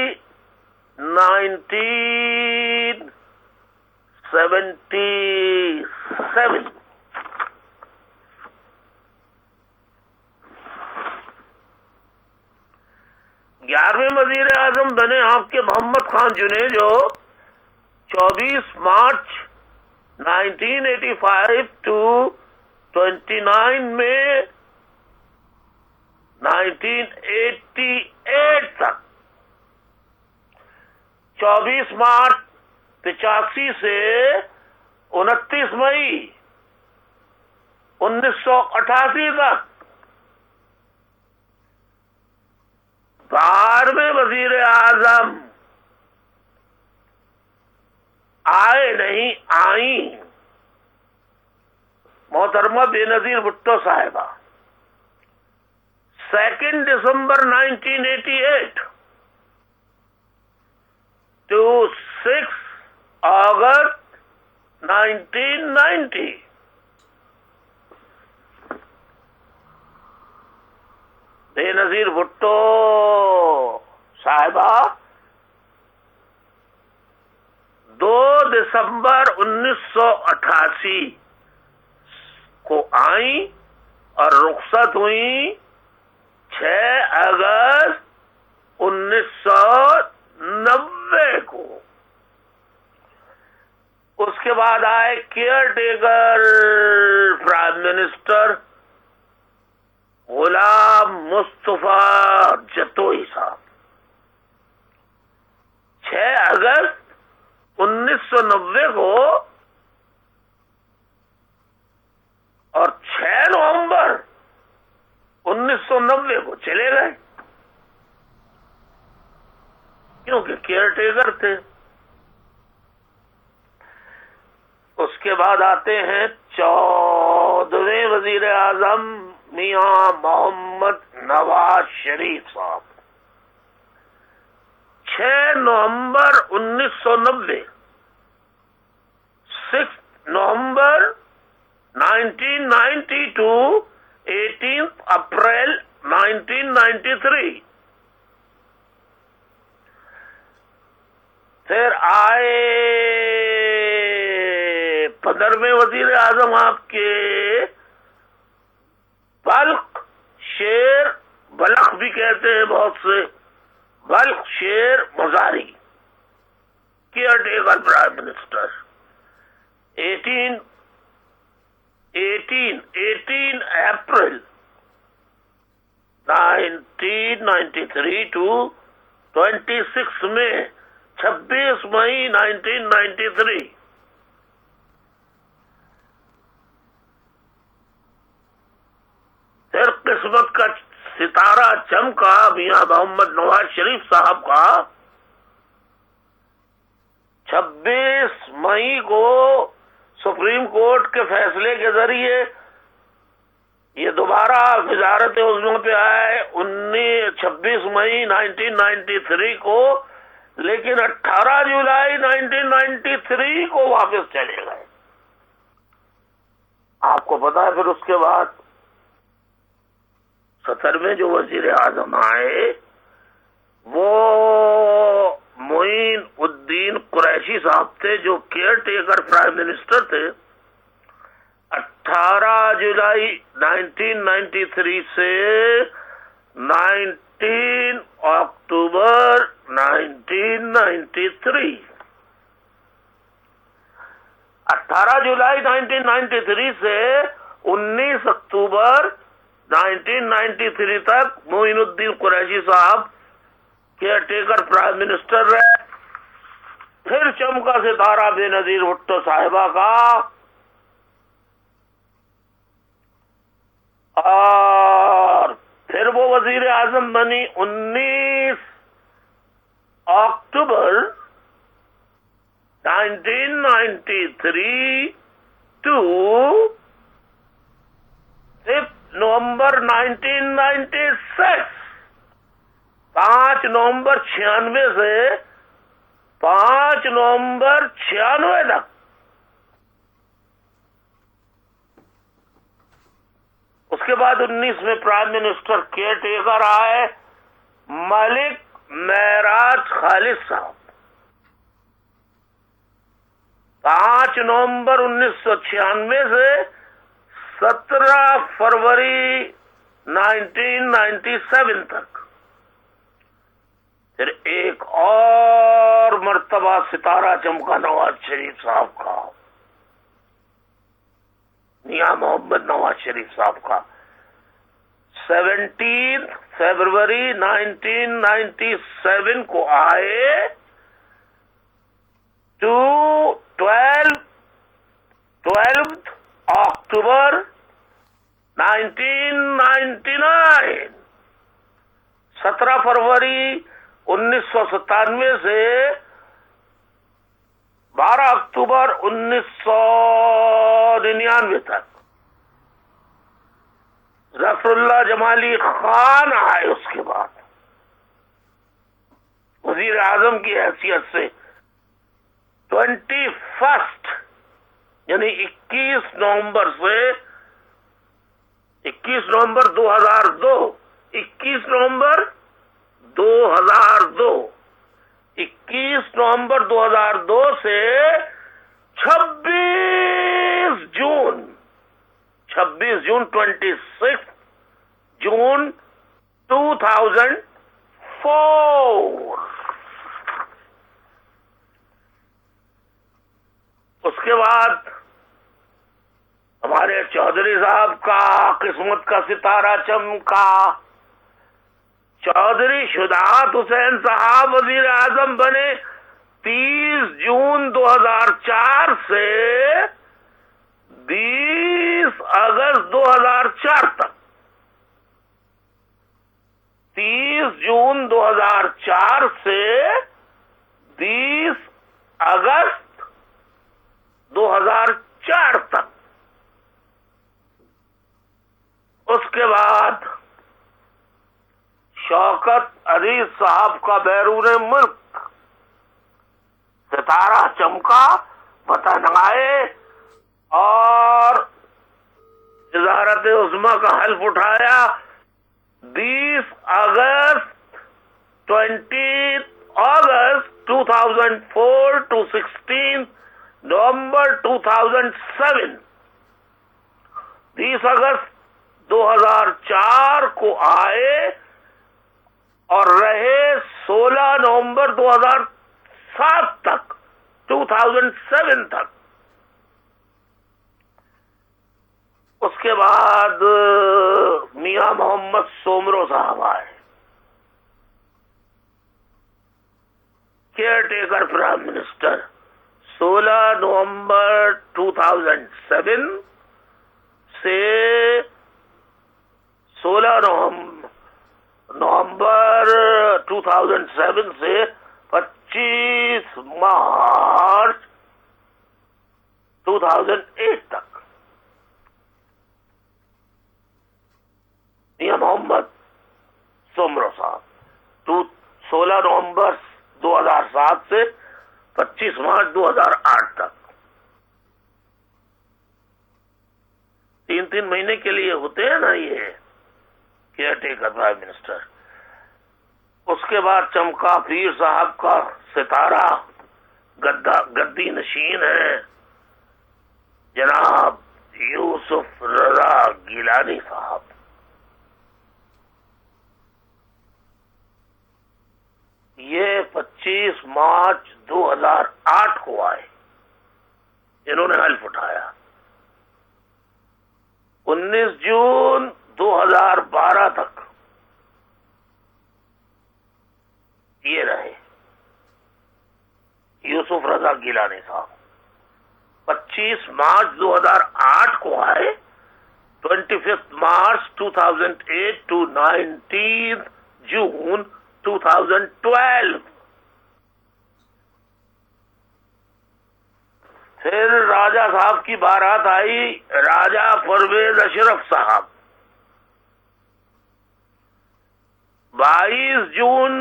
1977. گیارہویں وزیر اعظم بنے آپ کے محمد خان جنید، جو 24 مارچ 1985 to 29 مئی 1988 تک. 24 مارچ 85 سے 29 مئی 1988 تک. 12ویں وزیر اعظم آئے نہیں آئیں محترمہ بے نظیر بھٹو صاحبہ. 2 دسمبر 1988 to 6 اگست 1990. بے نظیر بھٹو صاحبہ 2 دسمبر 1988 کو آئیں اور رخصت ہوئیں 6 اگست 1990 کو. اس کے بعد آئے care taker prime minister Ghulam Mustafa Jatoi صاحب. 6 اگست 1990 کو اور 6 نومبر 1990 کو چلے گئے، کیونکہ کیئر ٹیکر تھے. اس کے بعد آتے ہیں 14ویں وزیر اعظم میاں محمد نواز شریف صاحب. 6 نومبر 1990، 6 نومبر 1992 18 اپریل 1993. پھر آئے 15ویں وزیر اعظم آپ کے بلخ شیر، بلخ بھی کہتے ہیں بہت سے، Balakh Sher Mazari, caretaker prime minister. 18 April 1993 to 26 May 26 May 1993. پھر قسمت کا ستارہ چمکا میاں محمد نواز شریف صاحب کا. 26 مئی کو سپریم کورٹ کے فیصلے کے ذریعے یہ دوبارہ وزارت عظمیٰ پہ آئے 26 مئی 1993 کو، لیکن 18 جولائی 1993 کو واپس چلے گئے. آپ کو پتا ہے پھر اس کے بعد 70 جو وزیر اعظم آئے وہ معین الدین قریشی صاحب تھے، جو کیئر ٹیکر پرائم منسٹر تھے۔ 18 جولائی 1993 سے 19 اکتوبر 1993، 18 جولائی 1993 سے 19 اکتوبر 1993 تک معین الدین قریشی صاحب کیئر ٹیکر پرائم منسٹر رہے۔ پھر چمکا ستارہ بے نظیر بھٹو صاحبہ کا، اور پھر وہ وزیر اعظم بنی 19 اکتوبر 1993 to 5 نومبر 1996، 5 نومبر 96 سے 5 نومبر 96 تک۔ اس کے بعد 19 میں پرائم منسٹر کیئر ٹیکر آئے ملک معراج خالد صاحب۔ 5 نومبر 1996 سے 17 فروری 1997 تک۔ پھر ایک اور مرتبہ ستارہ چمکا نواز شریف صاحب کا، میاں محمد نواز شریف صاحب کا۔ 17 فروری 1997 کو آئے to 12 اکتوبر 1999، 17 فروری 1997 سے 12 اکتوبر 1999 تک۔ ظفر اللہ جمالی خان آئے اس کے بعد وزیر اعظم کی حیثیت سے 21 یعنی 21 نومبر سے 21 نومبر 2002، 21 نومبر 2002، 21 نومبر 2002 سے 26 جون 26 جون 2004۔ اس کے بعد ہمارے چودھری صاحب کا قسمت کا ستارہ چمکا۔ چودھری شجاعت حسین صاحب وزیر اعظم بنے 30 جون 2004 سے 20 اگست 2004 تک۔ 30 جون 2004 سے 20 اگست 2004 تک۔ اس کے بعد شوکت عزیز صاحب کا بیرون ملک ستارہ چمکا، وطن آئے اور وزارت عظمیٰ کا حلف اٹھایا۔ 20 اگست 2004 to 16 نومبر 2007، 20 اگست 2004 کو آئے اور رہے 16 نومبر 2007 تک، 2007 تک۔ اس کے بعد میاں محمد سومرو صاحب آئے، کیئر ٹیکر پرائم منسٹر۔ 16 نومبر 2007 سے 16 نومبر 2007 سے 25 مارچ 2008 تک۔ میاں محمد سومرو صاحب 16 نومبر 2007 سے 25 مارچ 2008 تک۔ 3 مہینے کے لیے ہوتے ہیں نا یہ کیئر ٹیکر پرائم منسٹر. اس کے بعد چمکا پیر صاحب کا ستارہ گدی نشین ہے جناب یوسف رضا گیلانی صاحب. یہ 25 مارچ 2008 کو آئے، انہوں نے حلف اٹھایا. 19 جون 2012 تک یہ رہے یوسف رضا گیلانی صاحب. 25 مارچ 2008 کو آئے، 25 مارچ 2008 to 19 جون 2012. پھر راجہ صاحب کی بارات آئی، راجہ پرویز اشرف صاحب. 22 جون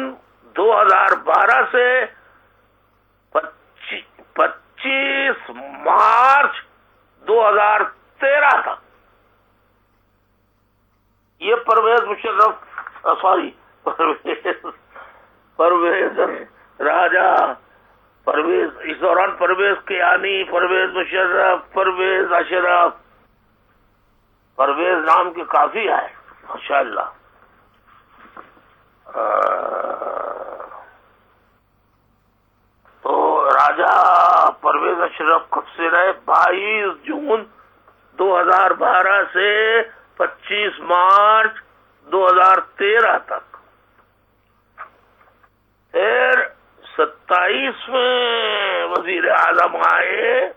2012 سے 25 مارچ 2013 تک یہ پرویز راجہ پرویز، اس دوران پرویز کیانی، پرویز مشرف، پرویز اشرف، پرویز نام کے کافی آئے ماشاءاللہ. تو راجہ پرویز اشرف کب سے رہے؟ 22 جون 2012 سے 25 مارچ 2013 تک. پھر 27ویں وزیر اعظم آئے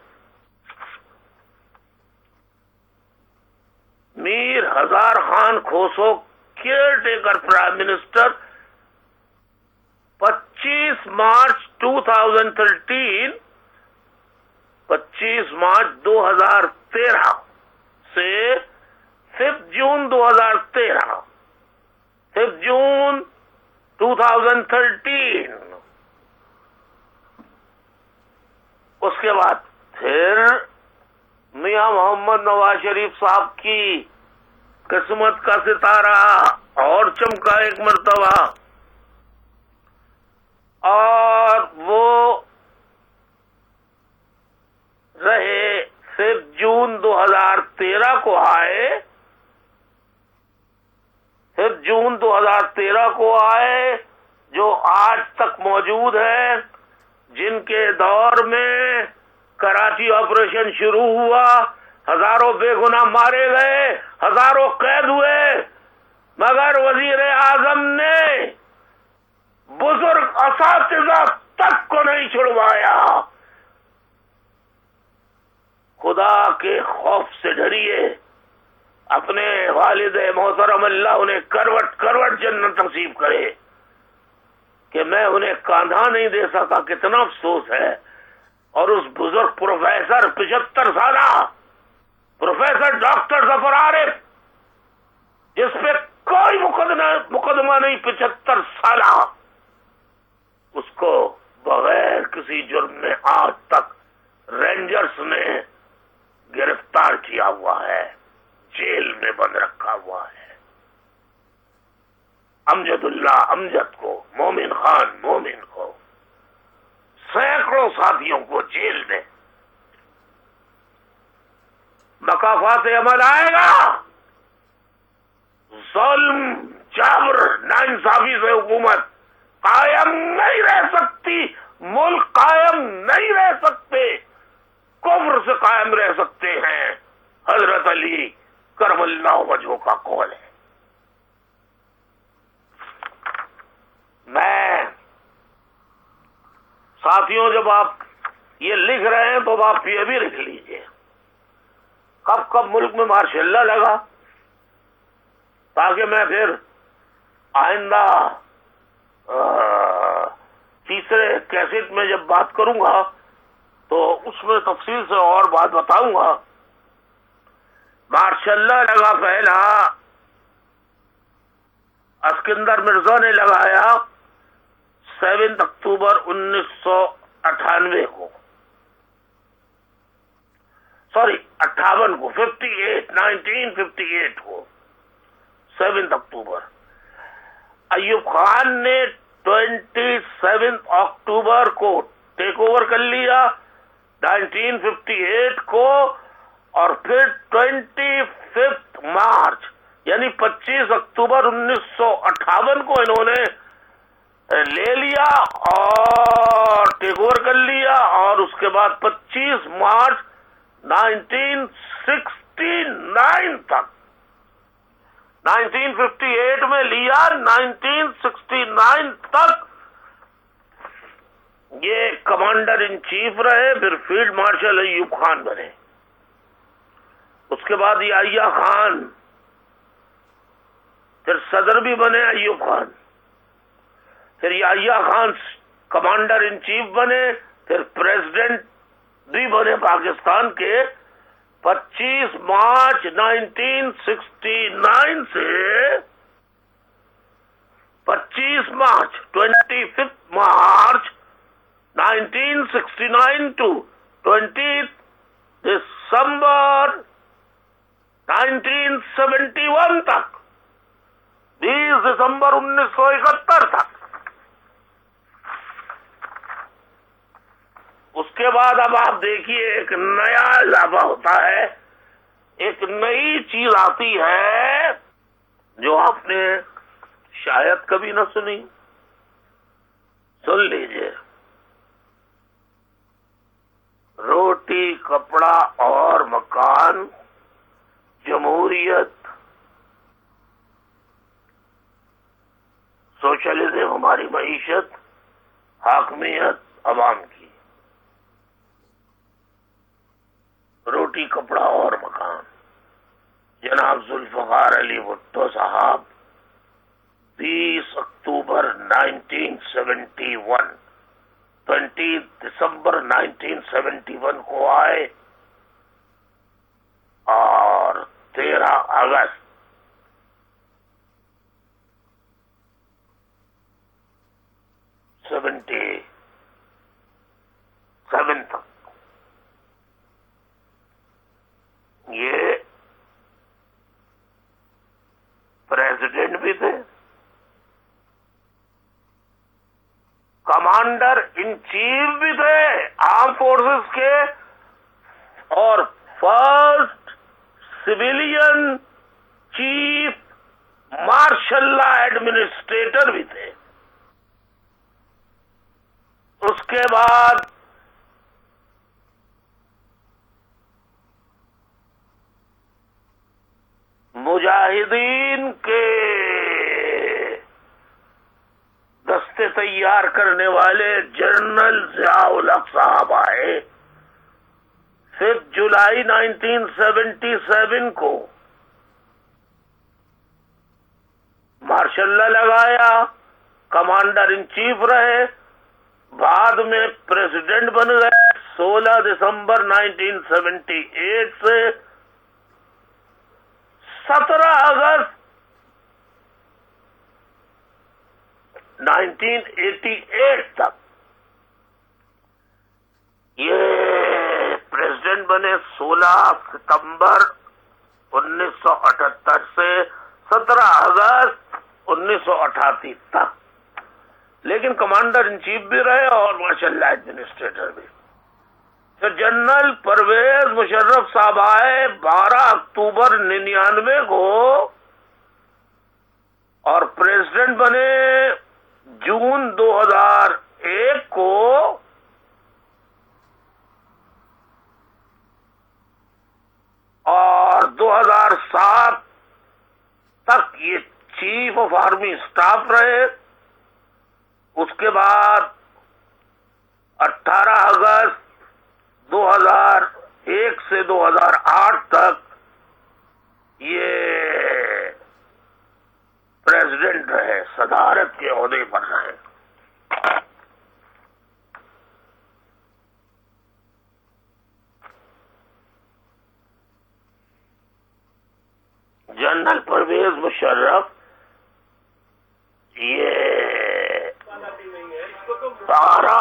میر ہزار Khan Khoso, care taker prime minister. 25 March 2013 25 March 2013 سے 5 جون 2013 5 جون 2013. اس کے بعد پھر میاں محمد نواز شریف صاحب کی قسمت کا ستارہ اور چمکا ایک مرتبہ، اور وہ رہے 5 جون 2013 کو آئے، 5 جون 2013 کو آئے، جو آج تک موجود ہیں، جن کے دور میں کراچی آپریشن شروع ہوا، ہزاروں بے گناہ مارے گئے، ہزاروں قید ہوئے، مگر وزیر اعظم نے بزرگ اساتذہ تک کو نہیں چھڑوایا. خدا کے خوف سے ڈریے، اپنے والد محترم اللہ انہیں کروٹ کروٹ جنت نصیب کرے کہ میں انہیں کاندھا نہیں دے سکا، کتنا افسوس ہے. اور اس بزرگ پروفیسر 75 سالہ پروفیسر ڈاکٹر ظفر عارف، جس پہ کوئی مقدمہ نہیں، 75 سالہ، اس کو بغیر کسی جرم میں آج تک رینجرز نے گرفتار کیا ہوا ہے، جیل میں بند رکھا ہوا ہے. امجد اللہ امجد کو، مومن خان مومن کو، سینکڑوں ساتھیوں کو جیل میں. مقافات عمل آئے گا، ظلم، جبر، ناانصافی سے حکومت قائم نہیں رہ سکتی، ملک قائم نہیں رہ سکتے، کفر سے قائم رہ سکتے ہیں. حضرت علی کرم اللہ وجہہ کا قول ہے. میں ساتھیوں، جب آپ یہ لکھ رہے ہیں تو آپ یہ بھی لکھ لیجئے کب کب ملک میں ماشاء اللہ لگا، تاکہ میں پھر آئندہ تیسرے کیسٹ میں جب بات کروں گا تو اس میں تفصیل سے اور بات بتاؤں گا. ماشاء اللہ لگا پہلا اسکندر مرزا نے لگایا 7 اکتوبر 1998 کو. سوری 58 کو 1958 کو 7 اکتوبر ایوب خان نے 27 اکتوبر کو ٹیک اوور کر لیا 1958 کو، اور پھر 25 مارچ یعنی 25 اکتوبر 1958 کو انہوں نے لے لیا اور ٹیک اوور کر لیا، اور اس کے بعد 25 مارچ 1969 تک 1958 میں لیا 1969 تک یہ کمانڈر ان چیف رہے، پھر فیلڈ مارشل ایوب خان بنے، اس کے بعد یحییٰ خان، پھر صدر بھی بنے ایوب خان، پھر Yahya Khan commander in chief بنے، پھر پریزیڈنٹ بھی بنے پاکستان کے 25 مارچ 1969 سے 25 مارچ 25 مارچ 1969 to 20 دسمبر 1971 تک، 20 دسمبر 1971 تک۔ اس کے بعد اب آپ دیکھیے ایک نیا اضافہ ہوتا ہے، ایک نئی چیز آتی ہے جو آپ نے شاید کبھی نہ سنی، سن لیجئے۔ روٹی، کپڑا اور مکان، جمہوریت، سوشلزم ہماری معیشت، حاکمیت عوام کی۔ روٹی، کپڑا اور مکان، جناب ذوالفقار علی بھٹو صاحب 20 اکتوبر 1971 20 دسمبر 1971 کو آئے اور 13 اگست 77 تک یہ پریزیڈنٹ بھی تھے، کمانڈر ان چیف بھی تھے آرم فورسز کے، اور first civilian chief martial law administrator بھی تھے۔ اس کے بعد مجاہدین کے دستے تیار کرنے والے جنرل ضیاء الحق صاحب آئے 5 جولائی 1977 کو، مارشل لا لگایا، کمانڈر ان چیف رہے، بعد میں پریزیڈنٹ بن گئے 16 دسمبر 1978 سے 17 اگست 1988 تک یہ پریزیڈنٹ بنے 16 ستمبر 1978 سے 17 اگست 1988 تک، لیکن کمانڈر ان چیف بھی رہے اور مارشل لا ایڈمنسٹریٹر بھی۔ پھر جنرل پرویز مشرف صاحب آئے 12 اکتوبر 1999 کو اور پریزیڈنٹ بنے جون 2001 کو، اور 2007 تک یہ چیف آف آرمی اسٹاف رہے۔ اس کے بعد 18 اگست 2001 سے 2008 تک یہ پریزیڈنٹ رہے، صدارت کے عہدے پر رہے۔ جنرل پرویز مشرف یہ 12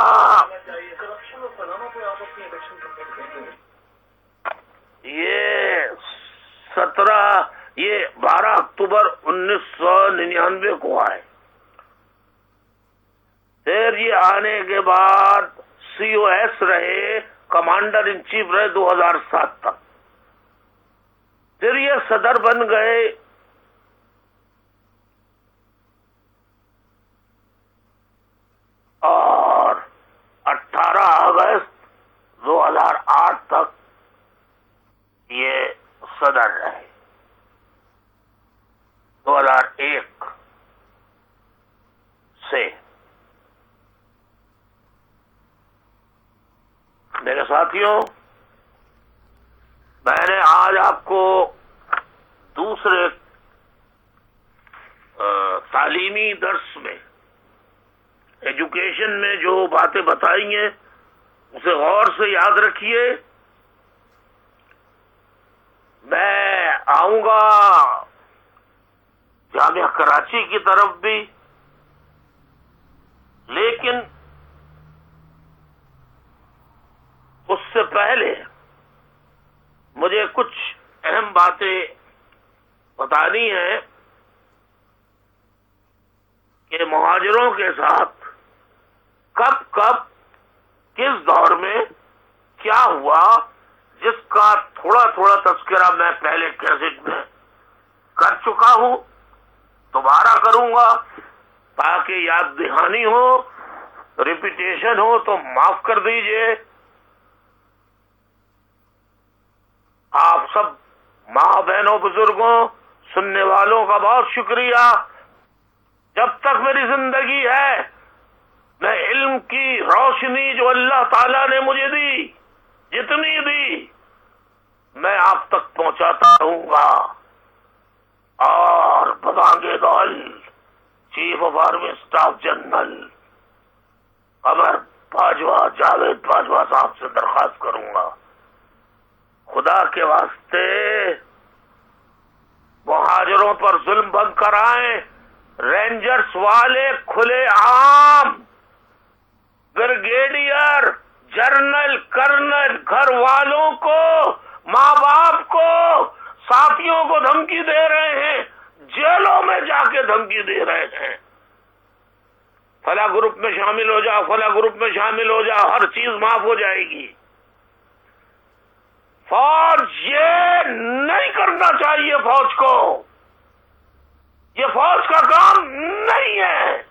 یہ 12 اکتوبر 1999 کو آئے. پھر یہ آنے کے بعد COS رہے، کمانڈر ان چیف رہے 2007 تک. پھر یہ صدر بن گئے اور 18 اگست 2008 تک یہ صدر رہے. 2001 سے میرے ساتھیوں، میں نے آج آپ کو دوسرے تعلیمی درس میں، ایجوکیشن میں جو باتیں بتائی ہیں اسے غور سے یاد رکھیے. میں آؤں گا جامعہ کراچی کی طرف بھی، لیکن اس سے پہلے مجھے کچھ اہم باتیں بتانی ہیں کہ مہاجروں کے ساتھ کب کس دور میں کیا ہوا، جس کا تھوڑا تھوڑا تذکرہ میں پہلے کیسٹ میں کر چکا ہوں، دوبارہ کروں گا تاکہ یاد دہانی ہو، ریپیٹیشن ہو تو معاف کر دیجئے. آپ سب ماں بہنوں بزرگوں سننے والوں کا بہت شکریہ. جب تک میری زندگی ہے میں علم کی روشنی جو اللہ تعالیٰ نے مجھے دی، جتنی دی، میں آپ تک پہنچاتا رہوں گا. اور بغانگے دول chief of army staff general Qamar Bajwa, Javed Bajwa صاحب سے درخواست کروں گا، خدا کے واسطے مہاجروں پر ظلم بند کرائیں. رینجرز والے کھلے عام، بریگیڈیئر، جنرل، کرنل گھر والوں کو، ماں باپ کو، ساتھیوں کو دھمکی دے رہے ہیں، جیلوں میں جا کے دھمکی دے رہے ہیں. فلاں گروپ میں شامل ہو جاؤ، فلاں گروپ میں شامل ہو جاؤ، ہر چیز معاف ہو جائے گی. فوج یہ نہیں کرنا چاہیے. فوج کو یہ فوج کا کام نہیں ہے.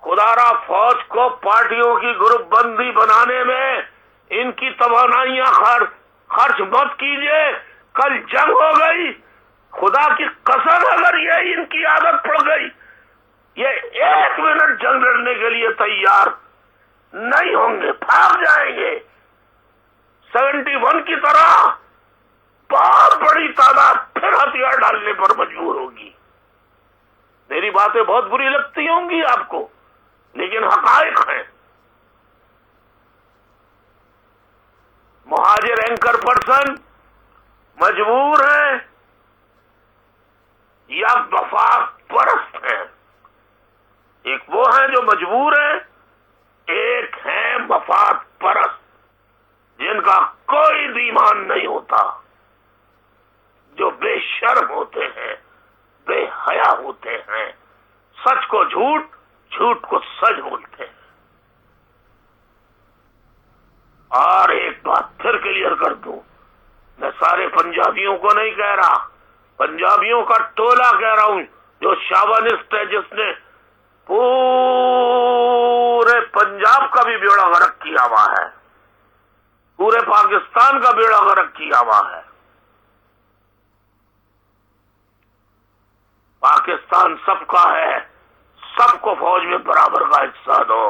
خدا را فوج کو پارٹیوں کی گروپ بندی بنانے میں ان کی توانائیاں خرچ مت کیجیے. کل جنگ ہو گئی، خدا کی قسم اگر یہ ان کی عادت پڑ گئی، یہ 1 منٹ جنگ لڑنے کے لیے تیار نہیں ہوں گے، بھاگ جائیں گے. 71 کی طرح بہت بڑی تعداد پھر ہتھیار ڈالنے پر مجبور ہوگی. میری باتیں بہت بری لگتی ہوں گی آپ کو، لیکن حقائق ہیں. مہاجر اینکر پرسن مجبور ہیں یا وفاق پرست ہیں. ایک وہ ہیں جو مجبور ہیں، ایک ہیں مفاد پرست جن کا کوئی ایمان نہیں ہوتا، جو بے شرم ہوتے ہیں، بے حیا ہوتے ہیں، سچ کو جھوٹ، جھوٹ کو سچ بولتے ہیں. اور ایک بات پھر کلیئر کر دوں، میں سارے پنجابیوں کو نہیں کہہ رہا، پنجابیوں کا ٹولہ کہہ رہا ہوں جو شاونسٹ ہے، جس نے پورے پنجاب کا بھی بیڑا غرق کیا ہوا ہے، پورے پاکستان کا بیڑا غرق کیا ہوا ہے. پاکستان سب کا ہے، سب کو فوج میں برابر کا حصہ دو.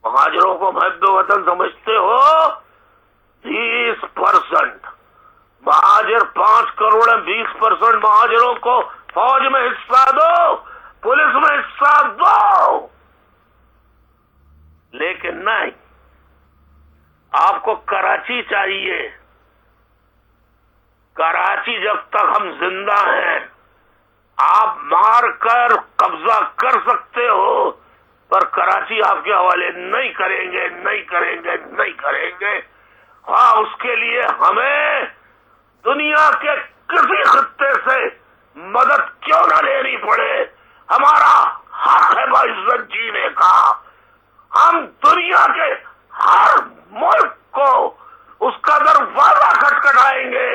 مہاجروں کو محب وطن سمجھتے ہو؟ 20% مہاجر 5 کروڑ 20% مہاجروں کو فوج میں حصہ دو، پولیس میں حصہ دو. لیکن نہیں، آپ کو کراچی چاہیے. کراچی جب تک ہم زندہ ہیں آپ مار کر قبضہ کر سکتے ہو، پر کراچی آپ کے حوالے نہیں کریں گے، نہیں کریں گے، نہیں کریں گے۔ ہاں، اس کے لیے ہمیں دنیا کے کسی خطے سے مدد کیوں نہ لینی پڑے، ہمارا حق ہے باعزت جینے کا۔ ہم دنیا کے ہر ملک کو اس کا دروازہ کھٹکھٹائیں گے،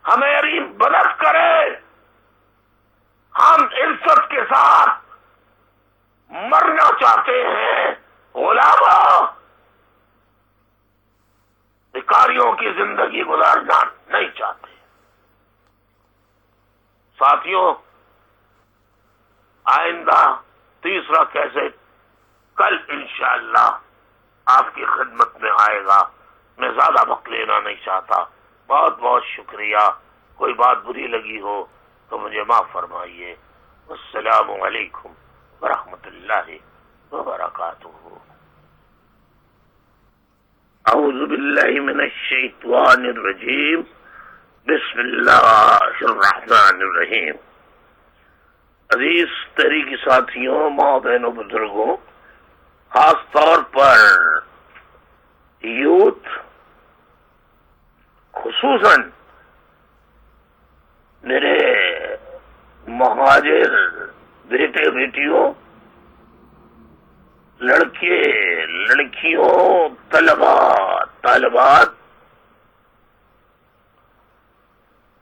ہماری مدد کرے۔ ہم عزت کے ساتھ مرنا چاہتے ہیں، غلاموں، بھکاریوں کی زندگی گزارنا نہیں چاہتے۔ ساتھیوں، آئندہ تیسرا کیسٹ کل انشاءاللہ آپ کی خدمت میں آئے گا۔ میں زیادہ وقت لینا نہیں چاہتا۔ بہت بہت شکریہ۔ کوئی بات بری لگی ہو تو مجھے معاف فرمائیے۔ السلام علیکم ورحمۃ اللہ وبرکاتہ۔ اعوذ باللہ من الشیطان الرجیم، بسم اللہ الرحمن الرحیم۔ عزیز تحریکی ساتھیوں، ماں بہنوں، بزرگوں، خاص طور پر یوتھ، خصوصاً میرے مہاجر بیٹے بیٹیوں، لڑکے لڑکیوں، طلباء طالبات،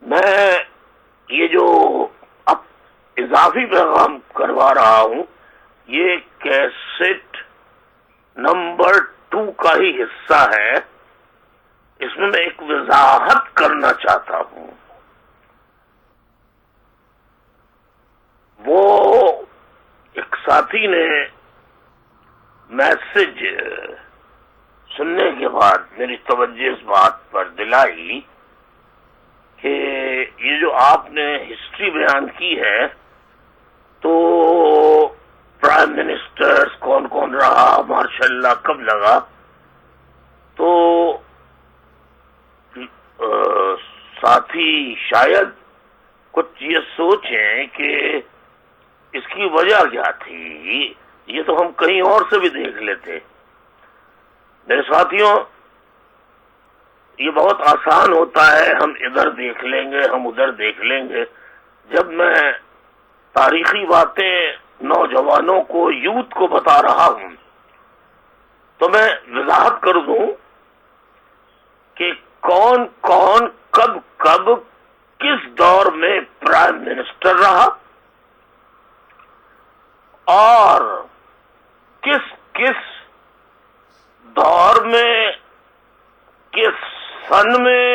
میں یہ جو اب اضافی پیغام کروا رہا ہوں، یہ کیسٹ نمبر 2 کا ہی حصہ ہے۔ اس میں ایک وضاحت کرنا چاہتا ہوں۔ وہ ایک ساتھی نے میسج سننے کے بعد میری توجہ اس بات پر دلائی کہ یہ جو آپ نے ہسٹری بیان کی ہے، تو پرائم منسٹرز کون کون رہا، ماشاء اللہ کب لگا، تو ساتھی شاید کچھ یہ سوچیں کہ اس کی وجہ کیا تھی، یہ تو ہم کہیں اور سے بھی دیکھ لیتے۔ میرے ساتھیوں، یہ بہت آسان ہوتا ہے، ہم ادھر دیکھ لیں گے، ہم ادھر دیکھ لیں گے۔ جب میں تاریخی باتیں نوجوانوں کو، یوتھ کو بتا رہا ہوں، تو میں وضاحت کر دوں کہ کون کون کب کب کس دور میں پرائم منسٹر رہا اور کس کس دور میں، کس سن میں،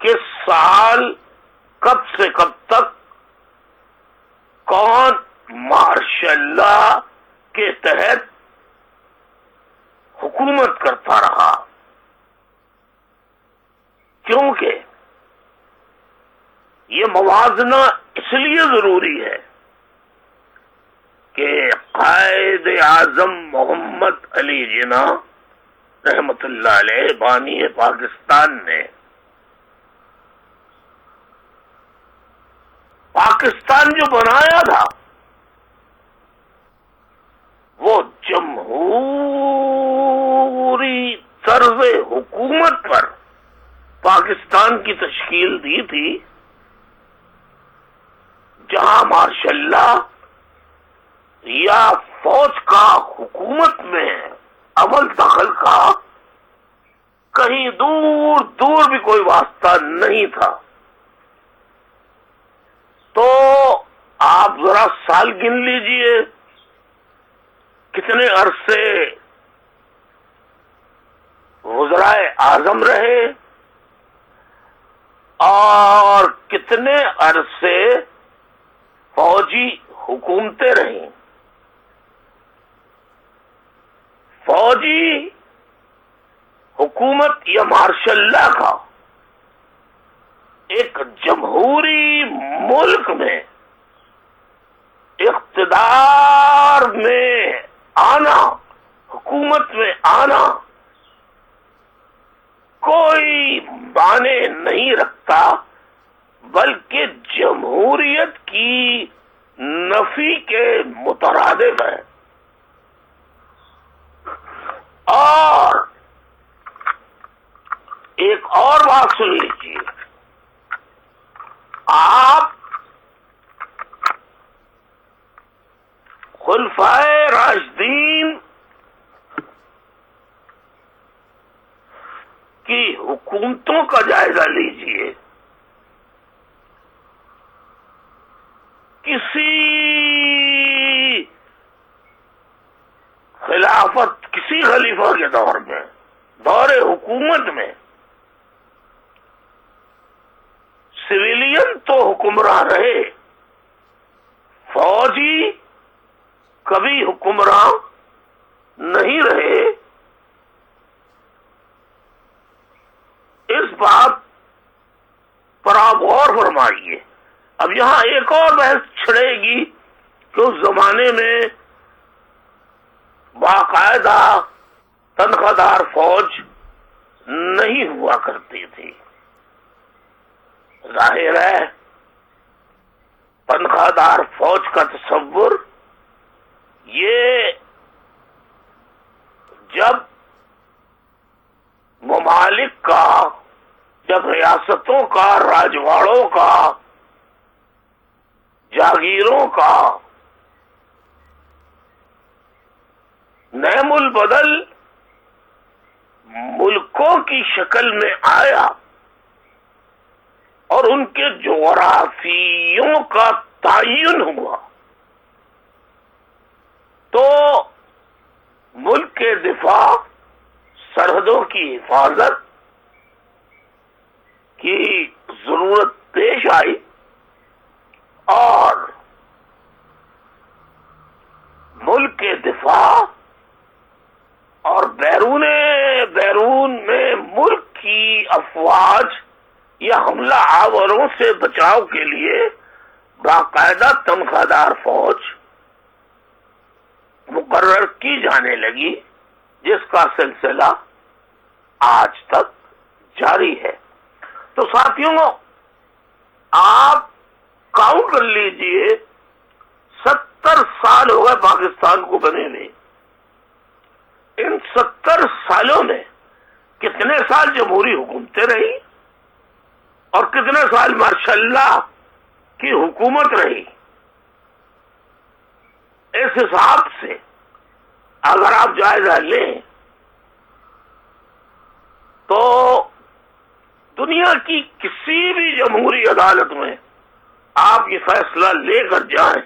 کس سال، کب سے کب تک کون مارشل لا کے تحت حکومت کرتا رہا۔ کیونکہ یہ موازنہ اس لیے ضروری ہے کہ قائد اعظم محمد علی جناح رحمت اللہ علیہ، بانی پاکستان نے پاکستان جو بنایا تھا، وہ جمہوری طرز حکومت پر پاکستان کی تشکیل دی تھی، جہاں مارشل لا یا فوج کا حکومت میں عمل دخل کا کہیں دور دور بھی کوئی واسطہ نہیں تھا۔ تو آپ ذرا سال گن لیجئے، کتنے عرصے وزرائے اعظم رہے اور کتنے عرصے فوجی حکومتیں رہیں۔ فوجی حکومت یا مارشل لا کا ایک جمہوری ملک میں اقتدار میں آنا، حکومت میں آنا کوئی معنی نہیں رکھتا، بلکہ جمہوریت کی نفی کے مترادف ہے۔ اور ایک اور بات سن لیجیے، آپ خلفائے راشدین کی حکومتوں کا جائزہ لیجیے، کسی خلافت، کسی خلیفہ کے دور میں، دور حکومت میں سویلین تو حکمراں رہے، فوجی کبھی حکمراں نہیں رہے۔ اس بات پر آپ غور فرمائیے۔ اب یہاں ایک اور بحث چھڑے گی کہ اس زمانے میں باقاعدہ تنخواہ دار فوج نہیں ہوا کرتی تھی۔ ظاہر ہے تنخواہ دار فوج کا تصور یہ جب ممالک کا، جب ریاستوں کا، راجواڑوں کا، جاگیروں کا نئے البدل ملکوں کی شکل میں آیا اور ان کے جغرافیوں کا تعین ہوا، تو ملک کے دفاع، سرحدوں کی حفاظت کی ضرورت پیش آئی، اور ملک کے دفاع اور بیرون میں ملک کی افواج یا حملہ آوروں سے بچاؤ کے لیے باقاعدہ تنخواہ دار فوج مقرر کی جانے لگی، جس کا سلسلہ آج تک جاری ہے۔ تو ساتھیوں، آپ کاؤنٹ کر لیجئے، 70 سال ہو گئے پاکستان کو بنے ہوئے۔ ان 70 سالوں میں کتنے سال جمہوری حکومتیں رہی اور کتنے سال ماشاء اللہ کی حکومت رہی؟ اس حساب سے اگر آپ جائزہ لیں تو دنیا کی کسی بھی جمہوری عدالت میں آپ یہ فیصلہ لے کر جائیں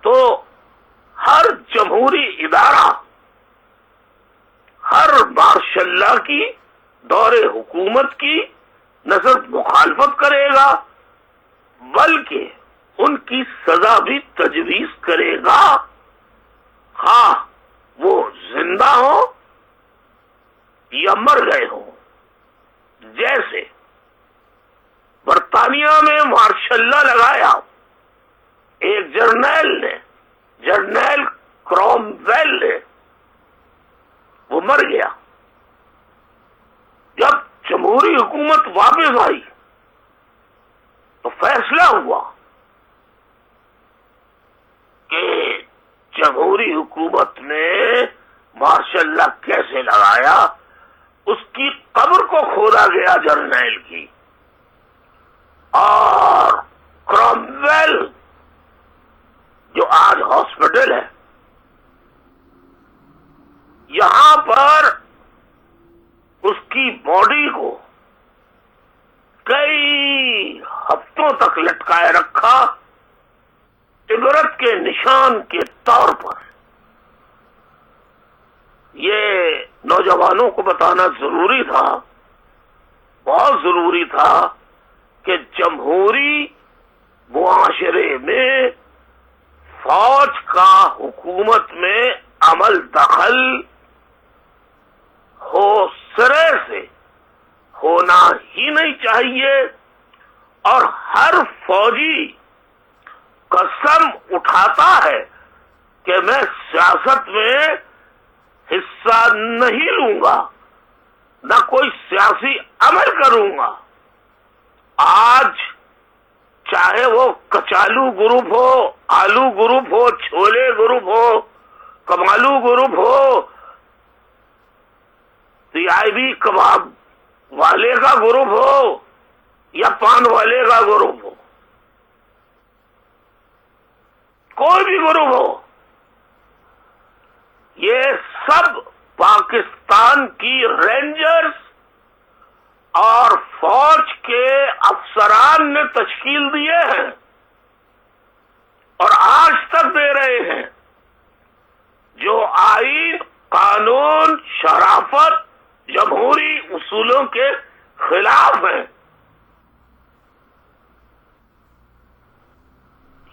تو ہر جمہوری ادارہ ہر ماشاء اللہ کی دور حکومت کی نہ صرف مخالفت کرے گا بلکہ ان کی سزا بھی تجویز کرے گا، خواہ وہ زندہ ہوں یا مر گئے ہوں۔ جیسے برطانیہ میں مارشل لا لگایا ایک جرنیل نے، جرنیل کروم ویل نے، وہ مر گیا۔ جب جمہوری حکومت واپس آئی تو فیصلہ ہوا کہ جمہوری حکومت نے مارشل لا کیسے لگایا، اس کی قبر کو کھودا گیا جرنیل کی، اور کروم ویل جو آج ہاسپٹل ہے، یہاں پر اس کی باڈی کو کئی ہفتوں تک لٹکائے رکھا، عبرت کے نشان کے طور پر۔ یہ نوجوانوں کو بتانا ضروری تھا، بہت ضروری تھا کہ جمہوری معاشرے میں فوج کا حکومت میں عمل دخل ہو سرے سے ہونا ہی نہیں چاہیے، اور ہر فوجی قسم اٹھاتا ہے کہ میں سیاست میں حصہ نہیں لوں گا، نہ کوئی سیاسی عمل کروں گا۔ آج چاہے وہ کچالو گروپ ہو، آلو گروپ ہو، چھولے گروپ ہو، کمالو گروپ ہو، پی آئی بی کباب والے کا گروپ ہو یا پان والے کا گروپ ہو، کوئی بھی گروپ ہو، یہ سب پاکستان کی رینجرز اور فوج کے افسران نے تشکیل دیے ہیں اور آج تک دے رہے ہیں، جو آئین، قانون، شرافت، جمہوری اصولوں کے خلاف ہیں۔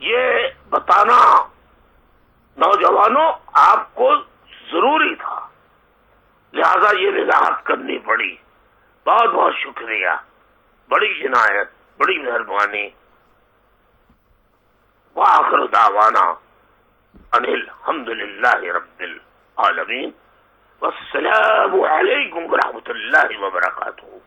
یہ بتانا نوجوانوں آپ کو ضروری تھا، لہذا یہ وضاحت کرنی پڑی۔ بہت بہت شکریہ، بڑی عنایت، بڑی مہربانی۔ وآخر دعوانا ان الحمد للہ رب العالمین، والسلام علیکم ورحمۃ اللہ وبرکاتہ۔